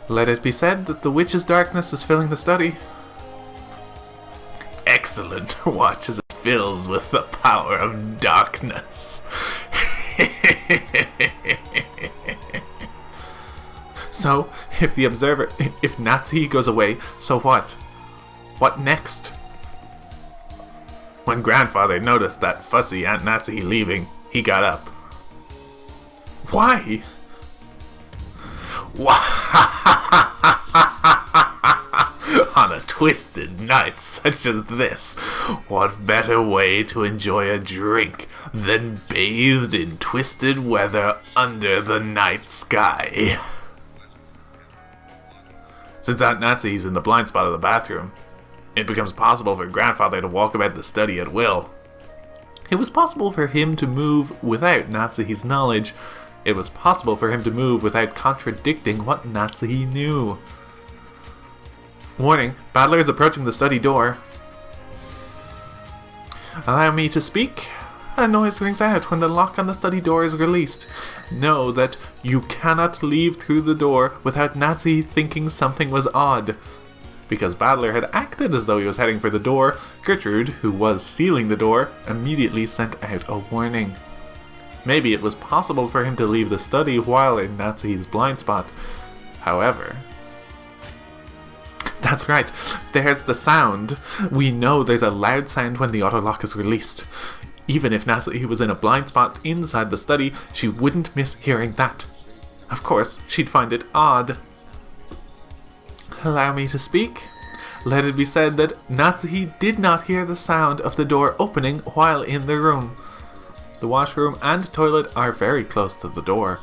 [SPEAKER 3] Let it be said that the witch's darkness is filling the study.
[SPEAKER 2] Excellent. Watch as it fills with the power of darkness.
[SPEAKER 3] So, if Nazi goes away, so what? What next?
[SPEAKER 2] When Grandfather noticed that fussy Aunt Nazi leaving, he got up.
[SPEAKER 3] Why?
[SPEAKER 2] On a twisted night such as this, what better way to enjoy a drink than bathed in twisted weather under the night sky? Since Aunt Nazi's in the blind spot of the bathroom, it becomes possible for Grandfather to walk about the study at will.
[SPEAKER 1] It was possible for him to move without Nazi's knowledge. It was possible for him to move without contradicting what Nazi knew.
[SPEAKER 3] Warning, Battler is approaching the study door. Allow me to speak. A noise rings out when the lock on the study door is released. Know that you cannot leave through the door without Nazi thinking something was odd. Because Battler had acted as though he was heading for the door, Gertrude, who was sealing the door, immediately sent out a warning. Maybe it was possible for him to leave the study while in Nazi's blind spot. However... That's right, there's the sound. We know there's a loud sound when the autolock is released. Even if Nazi was in a blind spot inside the study, she wouldn't miss hearing that. Of course, she'd find it odd. Allow me to speak. Let it be said that Nazi did not hear the sound of the door opening while in the room. The washroom and toilet are very close to the door.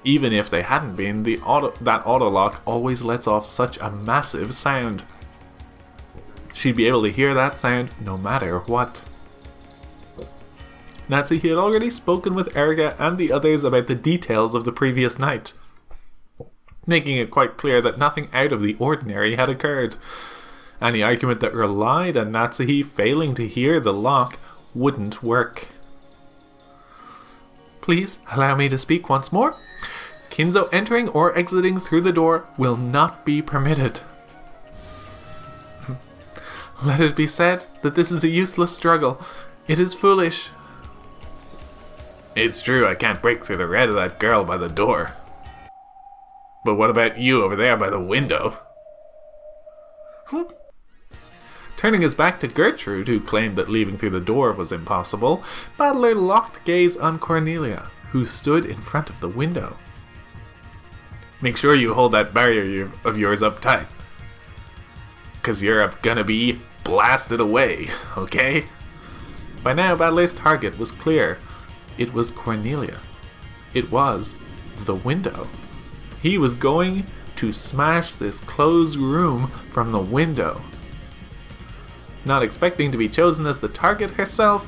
[SPEAKER 3] Even if they hadn't been, that autolock always lets off such a massive sound. She'd be able to hear that sound no matter what. Nazi had already spoken with Erica and the others about the details of the previous night, making it quite clear that nothing out of the ordinary had occurred. Any argument that relied on Nazi failing to hear the lock wouldn't work. Please allow me to speak once more. Kinzo entering or exiting through the door will not be permitted. Let it be said that this is a useless struggle. It is foolish.
[SPEAKER 2] It's true, I can't break through the red of that girl by the door. But what about you over there by the window?
[SPEAKER 1] Turning his back to Gertrude, who claimed that leaving through the door was impossible, Battler locked gaze on Cornelia, who stood in front of the window.
[SPEAKER 2] Make sure you hold that barrier of yours up tight. 'Cause you're gonna be blasted away, okay?
[SPEAKER 1] By now, Battler's target was clear. It was Cornelia. It was the window. He was going to smash this closed room from the window. Not expecting to be chosen as the target herself,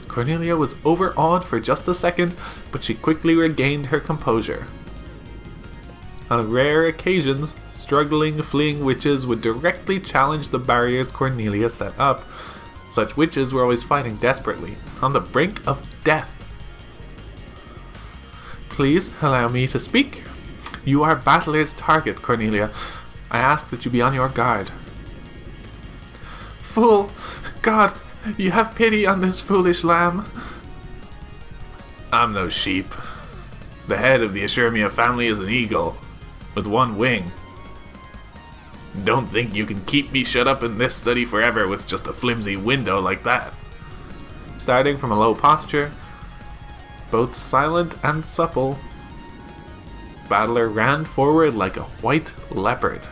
[SPEAKER 1] Cornelia was overawed for just a second, but she quickly regained her composure. On rare occasions, struggling, fleeing witches would directly challenge the barriers Cornelia set up. Such witches were always fighting desperately, on the brink of death. Please allow me to speak. You are Battler's target, Cornelia. I ask that you be on your guard. Fool! God, you have pity on this foolish lamb.
[SPEAKER 3] I'm no sheep. The head of the Ashurmia family is an eagle, with one wing. Don't think you can keep me shut up in this study forever with just a flimsy window like that.
[SPEAKER 2] Starting from a low posture, both silent and supple, Battler ran forward like a white leopard.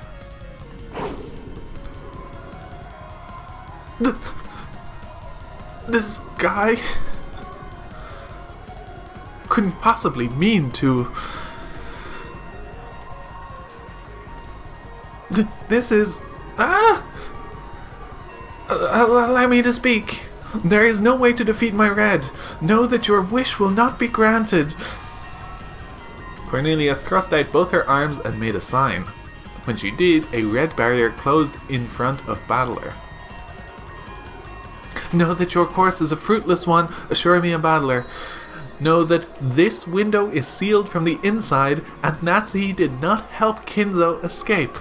[SPEAKER 3] This guy couldn't possibly mean to. This is. Allow me to speak. There is no way to defeat my red. Know that your wish will not be granted.
[SPEAKER 2] Cornelia thrust out both her arms and made a sign. When she did, a red barrier closed in front of Battler.
[SPEAKER 3] Know that your course is a fruitless one, assure me a Battler. Know that this window is sealed from the inside, and Nazi did not help Kinzo escape.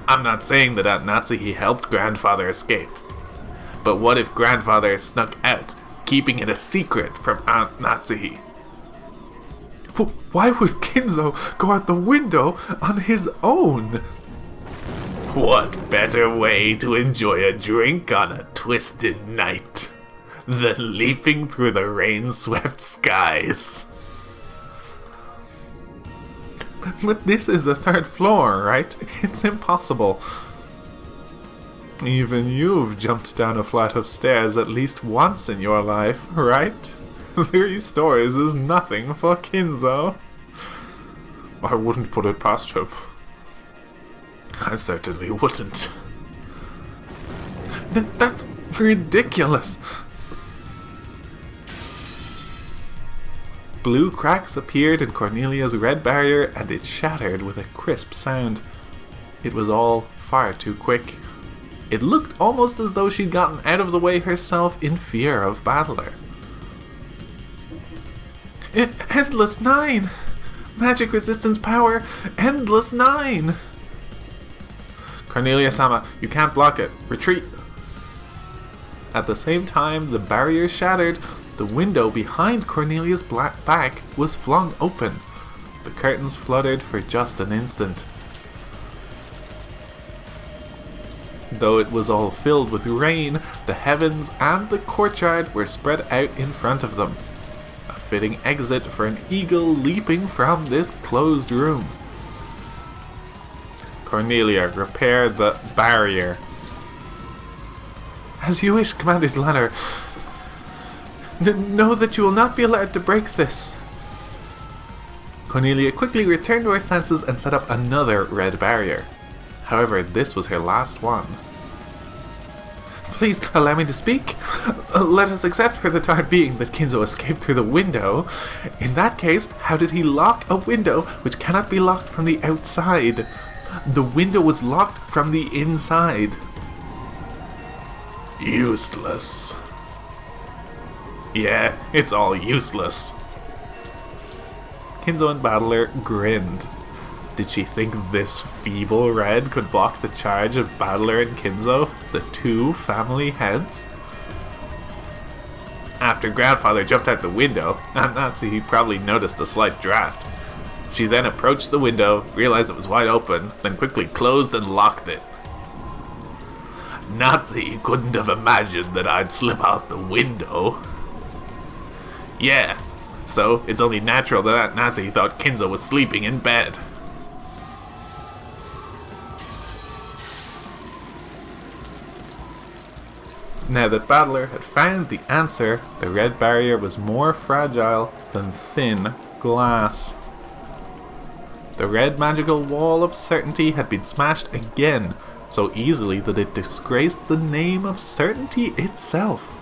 [SPEAKER 3] I'm not saying that Aunt Nazi helped Grandfather escape. But what if Grandfather snuck out, keeping it a secret from Aunt Nazi? Why would Kinzo go out the window on his own? What better way to enjoy a drink on a twisted night than leaping through the rain-swept skies? But this is the 3rd floor, right? It's impossible. Even you've jumped down a flight of stairs at least once in your life, right? 3 stories is nothing for Kinzo. I wouldn't put it past him. I certainly wouldn't. That's ridiculous.
[SPEAKER 2] Blue cracks appeared in Cornelia's red barrier and it shattered with a crisp sound. It was all far too quick. It looked almost as though she'd gotten out of the way herself in fear of Battler.
[SPEAKER 3] Endless 9! Magic resistance power, Endless 9!
[SPEAKER 2] Cornelia-sama, you can't block it. Retreat! At the same time, the barrier shattered. The window behind Cornelia's back was flung open. The curtains fluttered for just an instant. Though it was all filled with rain, the heavens and the courtyard were spread out in front of them. A fitting exit for an eagle leaping from this closed room. Cornelia, repair the barrier.
[SPEAKER 3] As you wish, Commander Dlanor. Know that you will not be allowed to break this.
[SPEAKER 2] Cornelia quickly returned to her senses and set up another red barrier. However, this was her last one.
[SPEAKER 3] Please allow me to speak. Let us accept for the time being that Kinzo escaped through the window. In that case, how did he lock a window which cannot be locked from the outside? The window was locked from the inside. Useless.
[SPEAKER 2] Yeah, it's all useless. Kinzo and Battler grinned. Did she think this feeble red could block the charge of Battler and Kinzo, the 2 family heads?
[SPEAKER 3] After Grandfather jumped out the window, Aunt Nazi probably noticed the slight draft. She then approached the window, realized it was wide open, then quickly closed and locked it. Nazi couldn't have imagined that I'd slip out the window. Yeah, so it's only natural that Aunt Nazi thought Kinzo was sleeping in bed.
[SPEAKER 2] Now that Battler had found the answer, the red barrier was more fragile than thin glass. The red magical wall of certainty had been smashed again, so easily that it disgraced the name of certainty itself.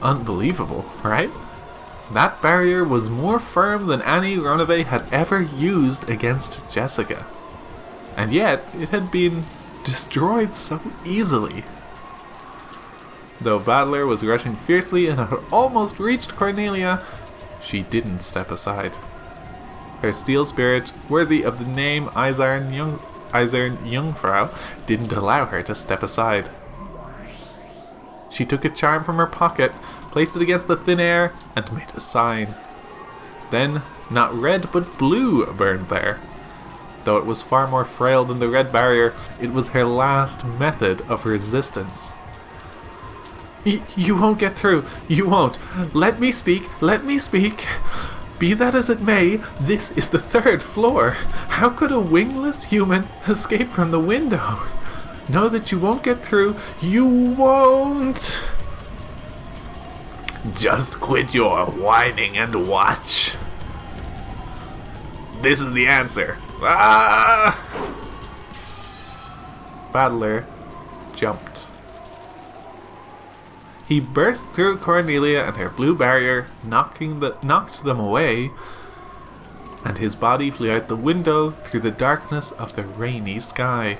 [SPEAKER 2] Unbelievable, right? That barrier was more firm than Annie Ronave had ever used against Jessica. And yet, it had been destroyed so easily. Though Battler was rushing fiercely and had almost reached Cornelia, she didn't step aside. Her steel spirit, worthy of the name Eisern Jungfrau, didn't allow her to step aside. She took a charm from her pocket, placed it against the thin air, and made a sign. Then, not red but blue burned there. Though it was far more frail than the red barrier, it was her last method of resistance. You won't get through. You won't. Let me speak. Let me speak. Be that as it may, this is the 3rd floor. How could a wingless human escape from the window? Know that you won't get through. You won't.
[SPEAKER 3] Just quit your whining and watch. This is the answer. Ah!
[SPEAKER 2] Battler jumped. He burst through Cornelia and her blue barrier, knocked them away, and his body flew out the window through the darkness of the rainy sky.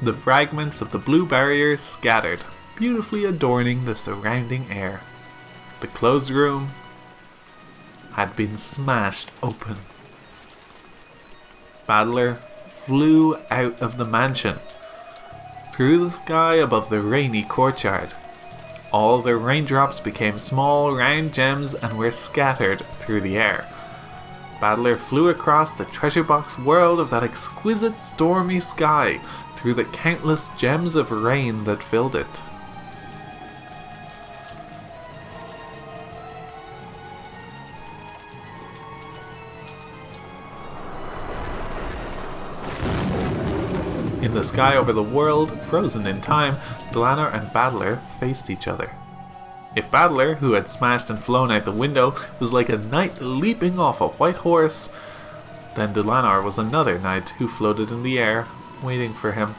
[SPEAKER 2] The fragments of the blue barrier scattered, beautifully adorning the surrounding air. The closed room had been smashed open. Battler flew out of the mansion, through the sky above the rainy courtyard. All the raindrops became small round gems and were scattered through the air. Battler flew across the treasure box world of that exquisite stormy sky, through the countless gems of rain that filled it. In the sky over the world, frozen in time, Dlanor and Battler faced each other. If Battler, who had smashed and flown out the window, was like a knight leaping off a white horse, then Dlanor was another knight who floated in the air, waiting for him.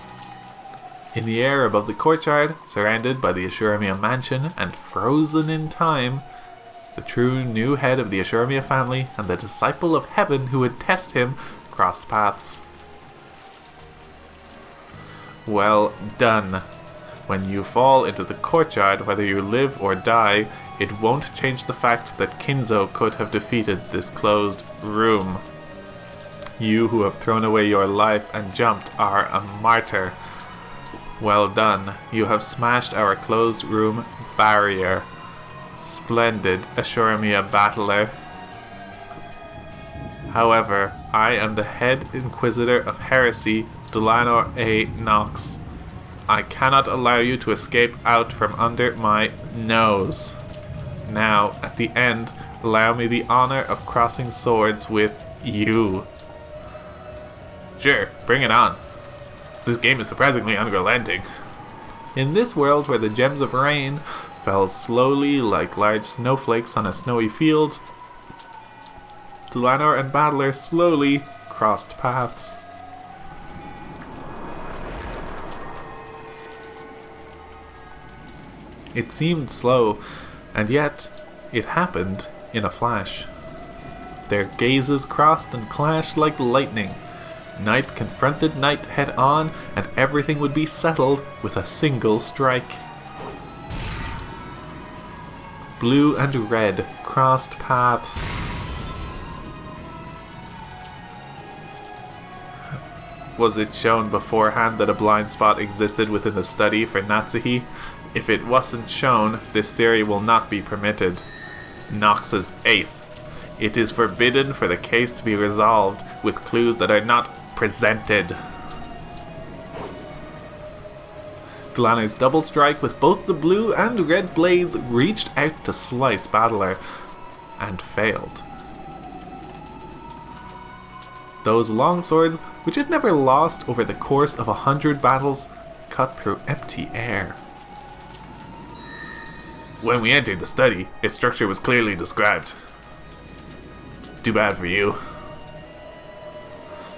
[SPEAKER 2] In the air above the courtyard, surrounded by the Ashuremia mansion and frozen in time, the true new head of the Ashuremia family and the disciple of heaven who would test him crossed paths. Well done. When you fall into the courtyard, whether you live or die, it won't change the fact that Kinzo could have defeated this closed room. You who have thrown away your life and jumped are a martyr. Well done. You have smashed our closed room barrier. Splendid, Ashuremia battler. However, I am the head Inquisitor of Heresy, Dlanor Knox. I cannot allow you to escape out from under my nose. Now, at the end, allow me the honor of crossing swords with you. Sure, bring it on. This game is surprisingly unrelenting. In this world where the gems of rain fell slowly like large snowflakes on a snowy field, Dlanor and Battler slowly crossed paths. It seemed slow, and yet it happened in a flash. Their gazes crossed and clashed like lightning. Knight confronted knight head on, and everything would be settled with a single strike. Blue and red crossed paths. Was it shown beforehand that a blind spot existed within the study for Natsuhi? If it wasn't shown, this theory will not be permitted. Knox's 8th. It is forbidden for the case to be resolved with clues that are not presented. Dlanor's double strike with both the blue and red blades reached out to slice Battler, and failed. Those long swords, which had never lost over the course of 100 battles, cut through empty air. When we entered the study, its structure was clearly described. Too bad for you.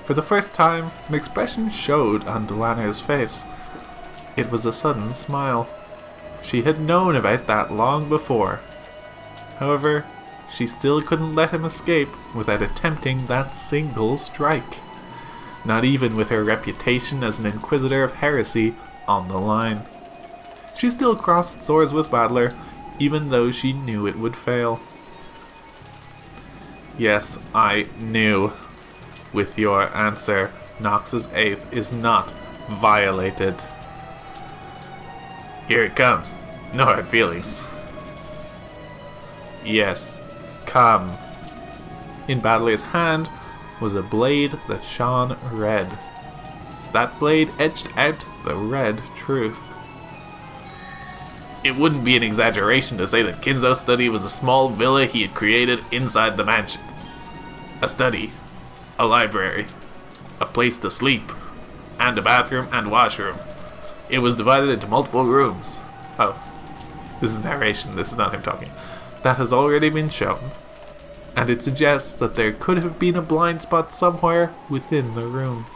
[SPEAKER 2] For the first time, an expression showed on Dlanor's face. It was a sudden smile. She had known about that long before. However,
[SPEAKER 1] she still couldn't let him escape without attempting that single strike. Not even with her reputation as an Inquisitor of Heresy on the line. She still crossed swords with Battler, even though she knew it would fail. Yes, I knew. With your answer, Knox's eighth is not violated. Here it comes. No hard feelings. Yes, come. In Battler's hand was a blade that shone red. That blade etched out the red truth. It wouldn't be an exaggeration to say that Kinzo's study was a small villa he had created inside the mansion. A study, a library, a place to sleep, and a bathroom and washroom. It was divided into multiple rooms. Oh, this is narration, this is not him talking. That has already been shown, and it suggests that there could have been a blind spot somewhere within the room.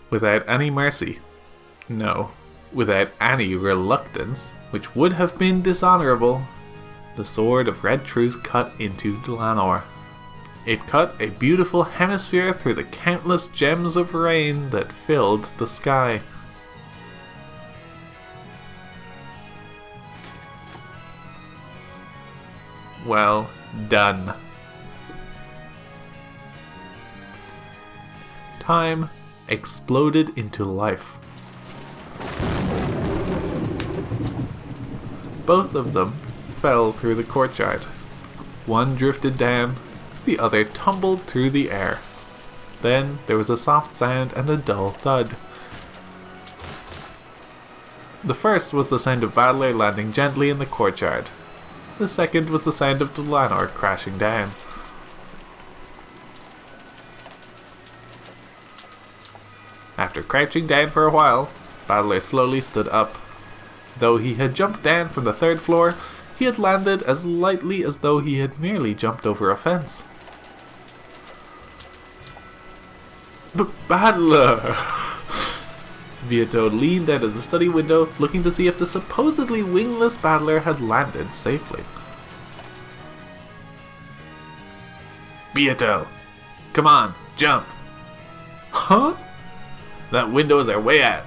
[SPEAKER 1] Without any mercy, no, without any reluctance, which would have been dishonorable, the sword of red truth cut into Dlanor. It cut a beautiful hemisphere through the countless gems of rain that filled the sky. Well done. Time exploded into life. Both of them fell through the courtyard. One drifted down, the other tumbled through the air. Then there was a soft sound and a dull thud. The first was the sound of Battler landing gently in the courtyard. The second was the sound of Dlanor crashing down. After crouching down for a while, Battler slowly stood up. Though he had jumped down from the third floor, he had landed as lightly as though he had merely jumped over a fence. Battler! Vieto leaned out of the study window, looking to see if the supposedly wingless Battler had landed safely. Vieto! Come on, jump! Huh? That window is our way out.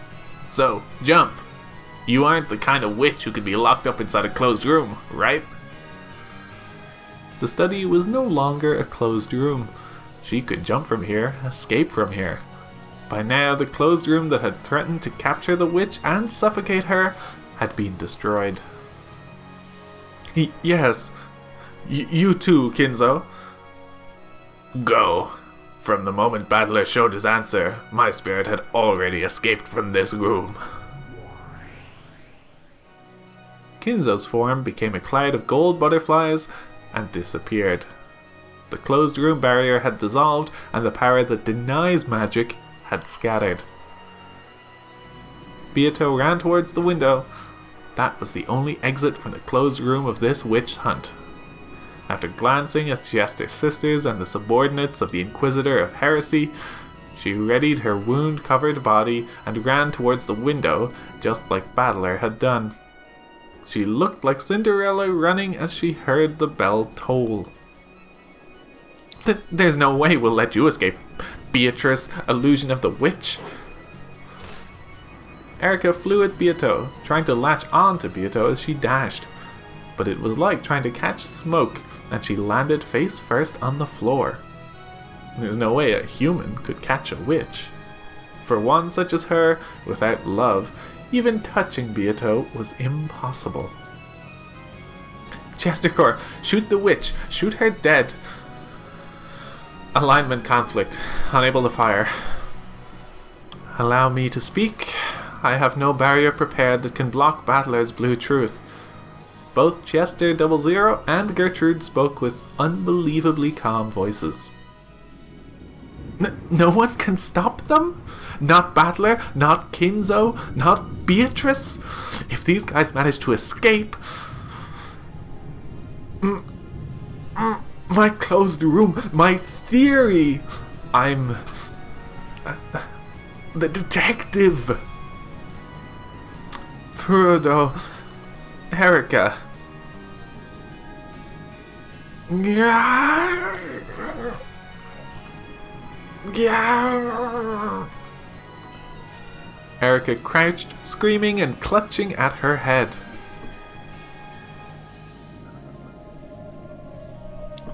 [SPEAKER 1] So, jump! You aren't the kind of witch who could be locked up inside a closed room, right? The study was no longer a closed room. She could jump from here, escape from here. By now, the closed room that had threatened to capture the witch and suffocate her had been destroyed. Yes, you too, Kinzo. Go. From the moment Battler showed his answer, my spirit had already escaped from this room. Kinzo's form became a cloud of gold butterflies and disappeared. The closed room barrier had dissolved and the power that denies magic had scattered. Beato ran towards the window. That was the only exit from the closed room of this witch hunt. After glancing at Jester's sisters and the subordinates of the Inquisitor of Heresy, she readied her wound-covered body and ran towards the window, just like Battler had done. She looked like Cinderella running as she heard the bell toll. There's no way we'll let you escape, Beatrice, illusion of the witch. Erica flew at Beato, trying to latch on to Beato as she dashed. But it was like trying to catch smoke, and she landed face first on the floor. There's no way a human could catch a witch. For one such as her, without love, even touching Beato was impossible. Chestercore, shoot the witch, shoot her dead. Alignment conflict, unable to fire. Allow me to speak. I have no barrier prepared that can block Battler's blue truth. Both Chester 00 and Gertrude spoke with unbelievably calm voices. No one can stop them? Not Battler, not Kinzo, not Beatrice? If these guys manage to escape... My closed room, my theory! I'm... the detective!
[SPEAKER 2] Frodo, Erica. Erica crouched, screaming and clutching at her head.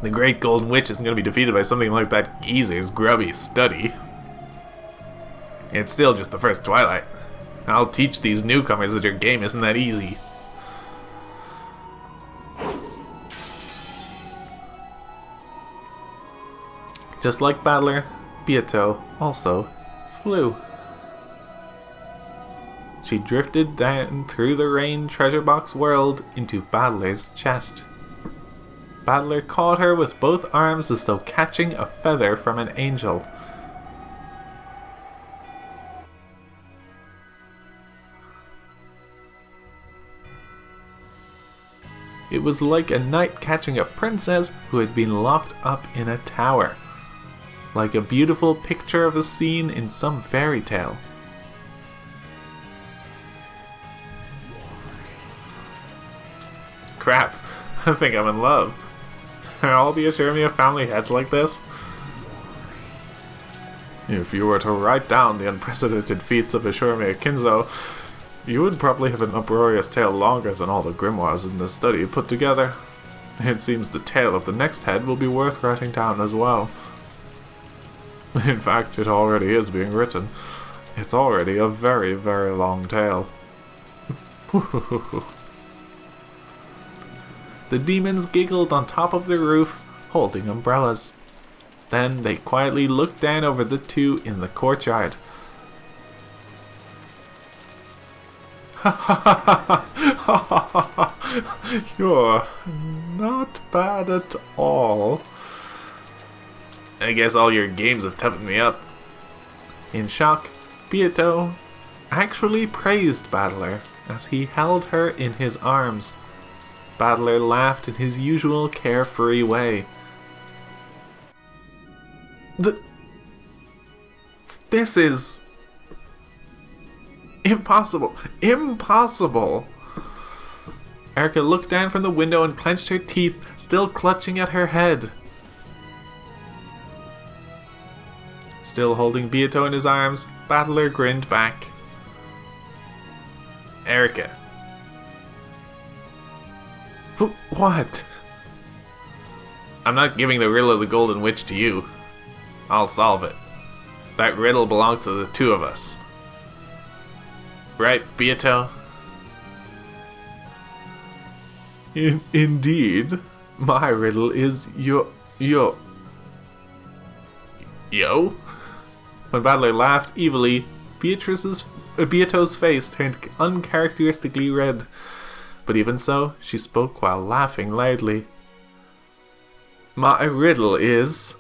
[SPEAKER 2] The Great Golden Witch isn't going to be defeated by something like that geezer's grubby study. It's still just the first Twilight. I'll teach these newcomers that your game isn't that easy. Just like Battler, Beato also flew. She drifted down through the rain treasure box world into Battler's chest. Battler caught her with both arms as though catching a feather from an angel. It was like a knight catching a princess who had been locked up in a tower. Like a beautiful picture of a scene in some fairy tale. Crap, I think I'm in love. Are all the Ashurmia family heads like this? If you were to write down the unprecedented feats of Ashurmia Kinzo, you would probably have an uproarious tale longer than all the grimoires in this study put together. It seems the tale of the next head will be worth writing down as well. In fact, it already is being written. It's already a very, very long tale. The demons giggled on top of the roof, holding umbrellas. Then they quietly looked down over the two in the courtyard. You're not bad at all. I guess all your games have toughened me up. In shock, Beato actually praised Battler as he held her in his arms. Battler laughed in his usual carefree way. This is impossible. Impossible! Erica looked down from the window and clenched her teeth, still clutching at her head. Still holding Beato in his arms, Battler grinned back. Erica. What? I'm not giving the riddle of the Golden Witch to you. I'll solve it. That riddle belongs to the two of us. Right, Beato? Indeed. My riddle is Yo? When Battler laughed evilly, Beato's face turned uncharacteristically red. But even so, she spoke while laughing loudly. My riddle is...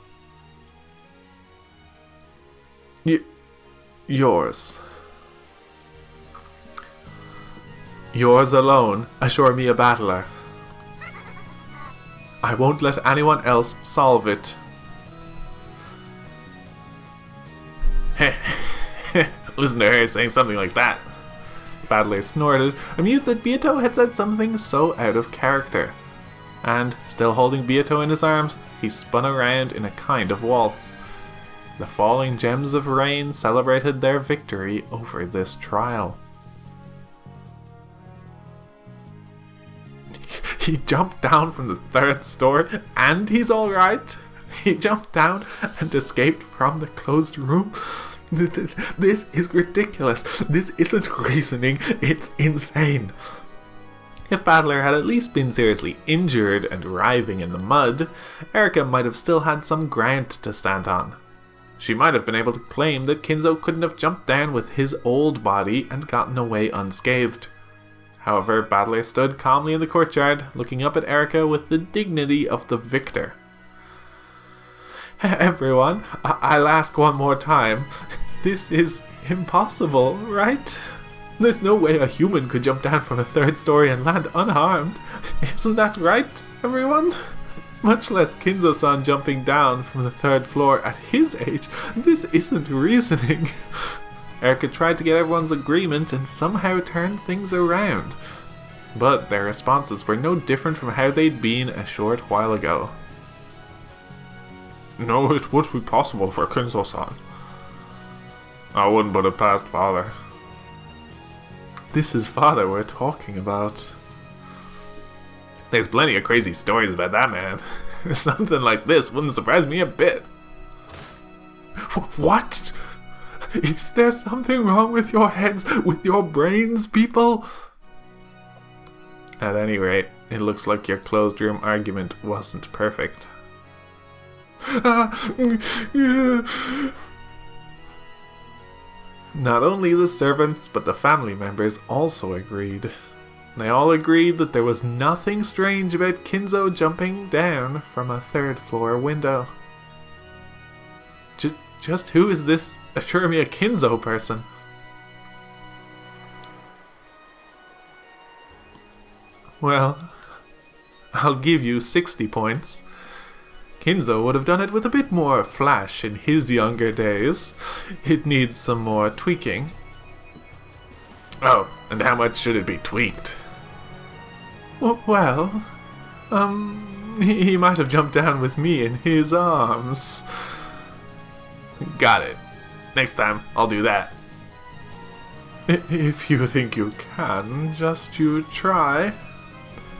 [SPEAKER 2] yours. Yours alone, assure me a battler. I won't let anyone else solve it. Listen to her saying something like that. Battler snorted, amused that Beato had said something so out of character. And, still holding Beato in his arms, he spun around in a kind of waltz. The falling gems of rain celebrated their victory over this trial. He jumped down from the third story, and he's alright. He jumped down and escaped from the closed room. This is ridiculous. This isn't reasoning. It's insane. If Battler had at least been seriously injured and writhing in the mud, Erica might have still had some ground to stand on. She might have been able to claim that Kinzo couldn't have jumped down with his old body and gotten away unscathed. However, Battler stood calmly in the courtyard, looking up at Erica with the dignity of the victor. Everyone, I'll ask one more time. This is impossible, right? There's no way a human could jump down from a third story and land unharmed. Isn't that right, everyone? Much less Kinzo-san jumping down from the third floor at his age. This isn't reasoning. Erika tried to get everyone's agreement and somehow turned things around. But their responses were no different from how they'd been a short while ago.
[SPEAKER 3] No, it would be possible for Kinzo-san. I wouldn't put it past Father.
[SPEAKER 2] This is Father we're talking about.
[SPEAKER 3] There's plenty of crazy stories about that man. Something like this wouldn't surprise me a bit.
[SPEAKER 2] What? Is there something wrong with your heads, with your brains, people? At any rate, it looks like your closed room argument wasn't perfect. Not only the servants, but the family members also agreed. They all agreed that there was nothing strange about Kinzo jumping down from a third-floor window. Just who is this Ashuramiya Kinzo person? Well, I'll give you 60 points. Kinzo would have done it with a bit more flash in his younger days. It needs some more tweaking.
[SPEAKER 3] Oh, and how much should it be tweaked?
[SPEAKER 2] Well, he might have jumped down with me in his arms.
[SPEAKER 3] Got it. Next time, I'll do that.
[SPEAKER 2] If you think you can, just you try.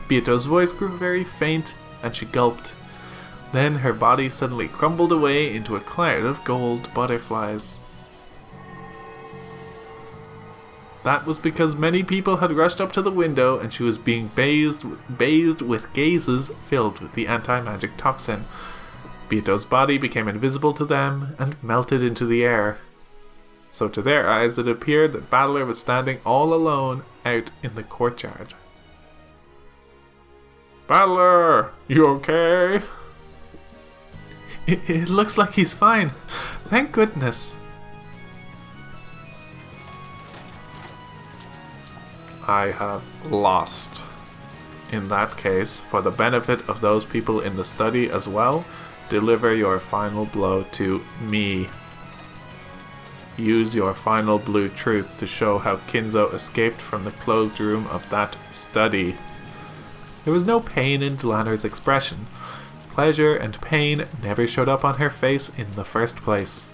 [SPEAKER 2] Beato's voice grew very faint, and she gulped. Then her body suddenly crumbled away into a cloud of gold butterflies. That was because many people had rushed up to the window and she was being bathed with gazes filled with the anti-magic toxin. Beato's body became invisible to them and melted into the air. So to their eyes it appeared that Battler was standing all alone out in the courtyard.
[SPEAKER 3] Battler, you okay?
[SPEAKER 2] It looks like he's fine. Thank goodness. I have lost. In that case, for the benefit of those people in the study as well, deliver your final blow to me. Use your final blue truth to show how Kinzo escaped from the closed room of that study. There was no pain in Dlanor's expression. Pleasure and pain never showed up on her face in the first place.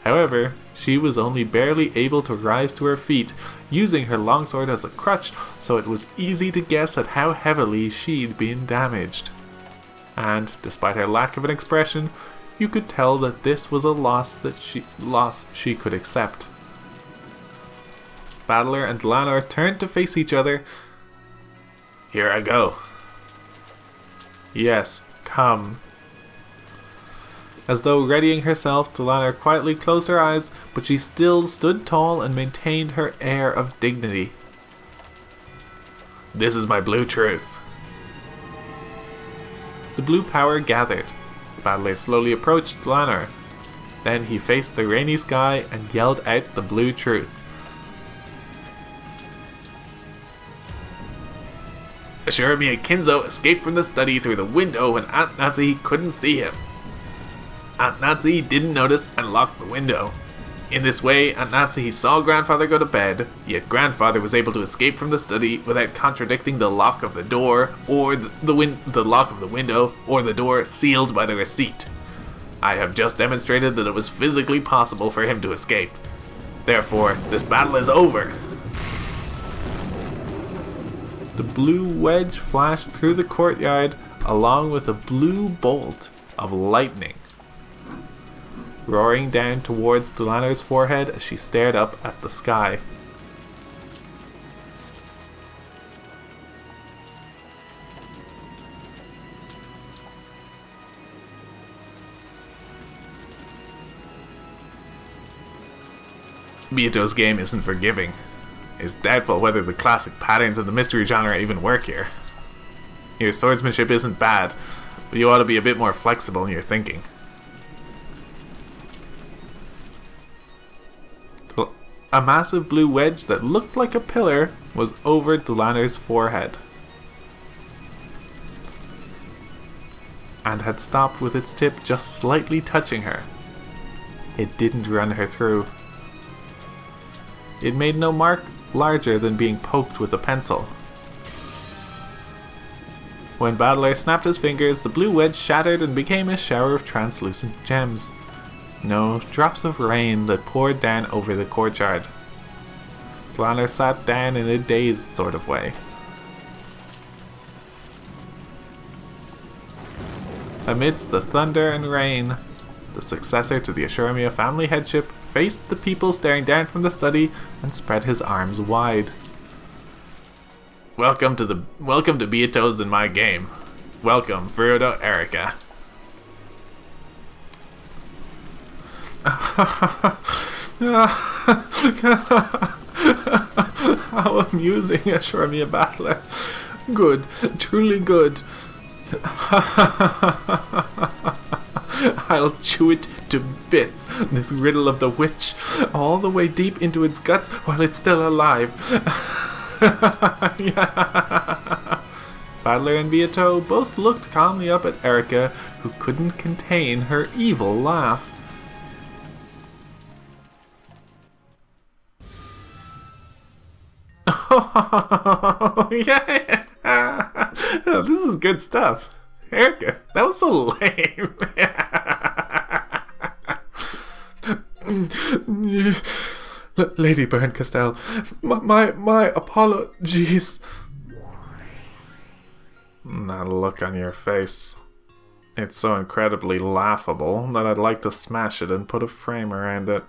[SPEAKER 2] However, she was only barely able to rise to her feet, using her longsword as a crutch, so it was easy to guess at how heavily she'd been damaged. And, despite her lack of an expression, you could tell that this was a loss she could accept. Battler and Dlanor turned to face each other.
[SPEAKER 3] Here I go.
[SPEAKER 2] Yes, come. As though readying herself, Dlanor quietly closed her eyes, but she still stood tall and maintained her air of dignity.
[SPEAKER 3] This is my blue truth.
[SPEAKER 2] The blue power gathered. Battler slowly approached Dlanor. Then he faced the rainy sky and yelled out the blue truth.
[SPEAKER 3] Ashuramiya Kinzo escaped from the study through the window when Aunt Nazi couldn't see him. Aunt Nazi didn't notice and locked the window. In this way, Aunt Nazi saw Grandfather go to bed, yet Grandfather was able to escape from the study without contradicting the lock of the door, or the lock of the window, or the door sealed by the receipt. I have just demonstrated that it was physically possible for him to escape. Therefore, this battle is over.
[SPEAKER 2] The blue wedge flashed through the courtyard, along with a blue bolt of lightning, roaring down towards Dlanor's forehead as she stared up at the sky.
[SPEAKER 3] Beato's game isn't forgiving. It's doubtful whether the classic patterns of the mystery genre even work here. Your swordsmanship isn't bad, but you ought to be a bit more flexible in your thinking.
[SPEAKER 2] A massive blue wedge that looked like a pillar was over Dlanor's forehead, and had stopped with its tip just slightly touching her. It didn't run her through.
[SPEAKER 1] It made no mark larger than being poked with a pencil. When Battler snapped his fingers, the blue wedge shattered and became a shower of translucent gems. No, drops of rain that poured down over the courtyard. Dlanor sat down in a dazed sort of way. Amidst the thunder and rain, the successor to the Ashurmia family headship faced the people staring down from the study and spread his arms wide. Welcome to Beatos in my game. Welcome, Frodo Erica. How amusing, Ashurmia Battler. Good, truly good. I'll chew it to bits, this riddle of the witch, all the way deep into its guts while it's still alive. Battler and Beato both looked calmly up at Erica, who couldn't contain her evil laugh. Yeah. Oh, this is good stuff. Erica, that was so lame. Lady Berncastel, my apologies. That look on your face. It's so incredibly laughable that I'd like to smash it and put a frame around it.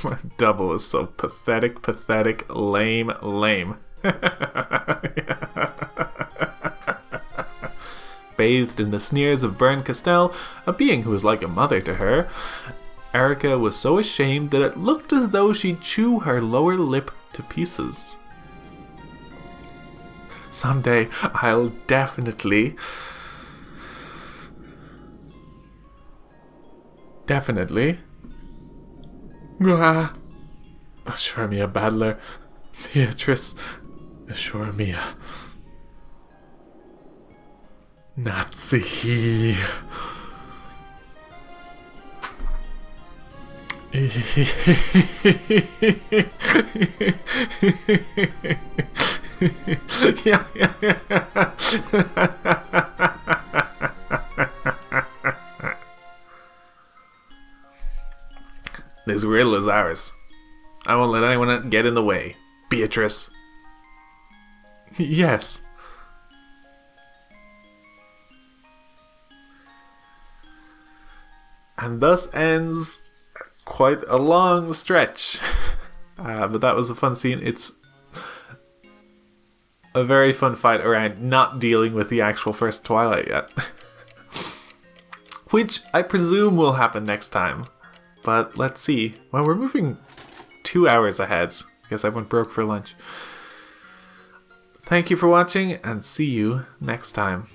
[SPEAKER 1] My double is so pathetic, lame. Bathed in the sneers of Berncastel, a being who was like a mother to her, Erica was so ashamed that it looked as though she'd chew her lower lip to pieces. Someday I'll definitely... Ashurmia Battler, Beatrice, Ashurmia, Nazi. Yeah. This riddle is ours. I won't let anyone get in the way. Beatrice. Yes. And thus ends quite a long stretch. But that was a fun scene. It's a very fun fight around not dealing with the actual first Twilight yet. Which I presume will happen next time. But let's see. Well, we're moving 2 hours ahead. I guess everyone broke for lunch. Thank you for watching, and see you next time.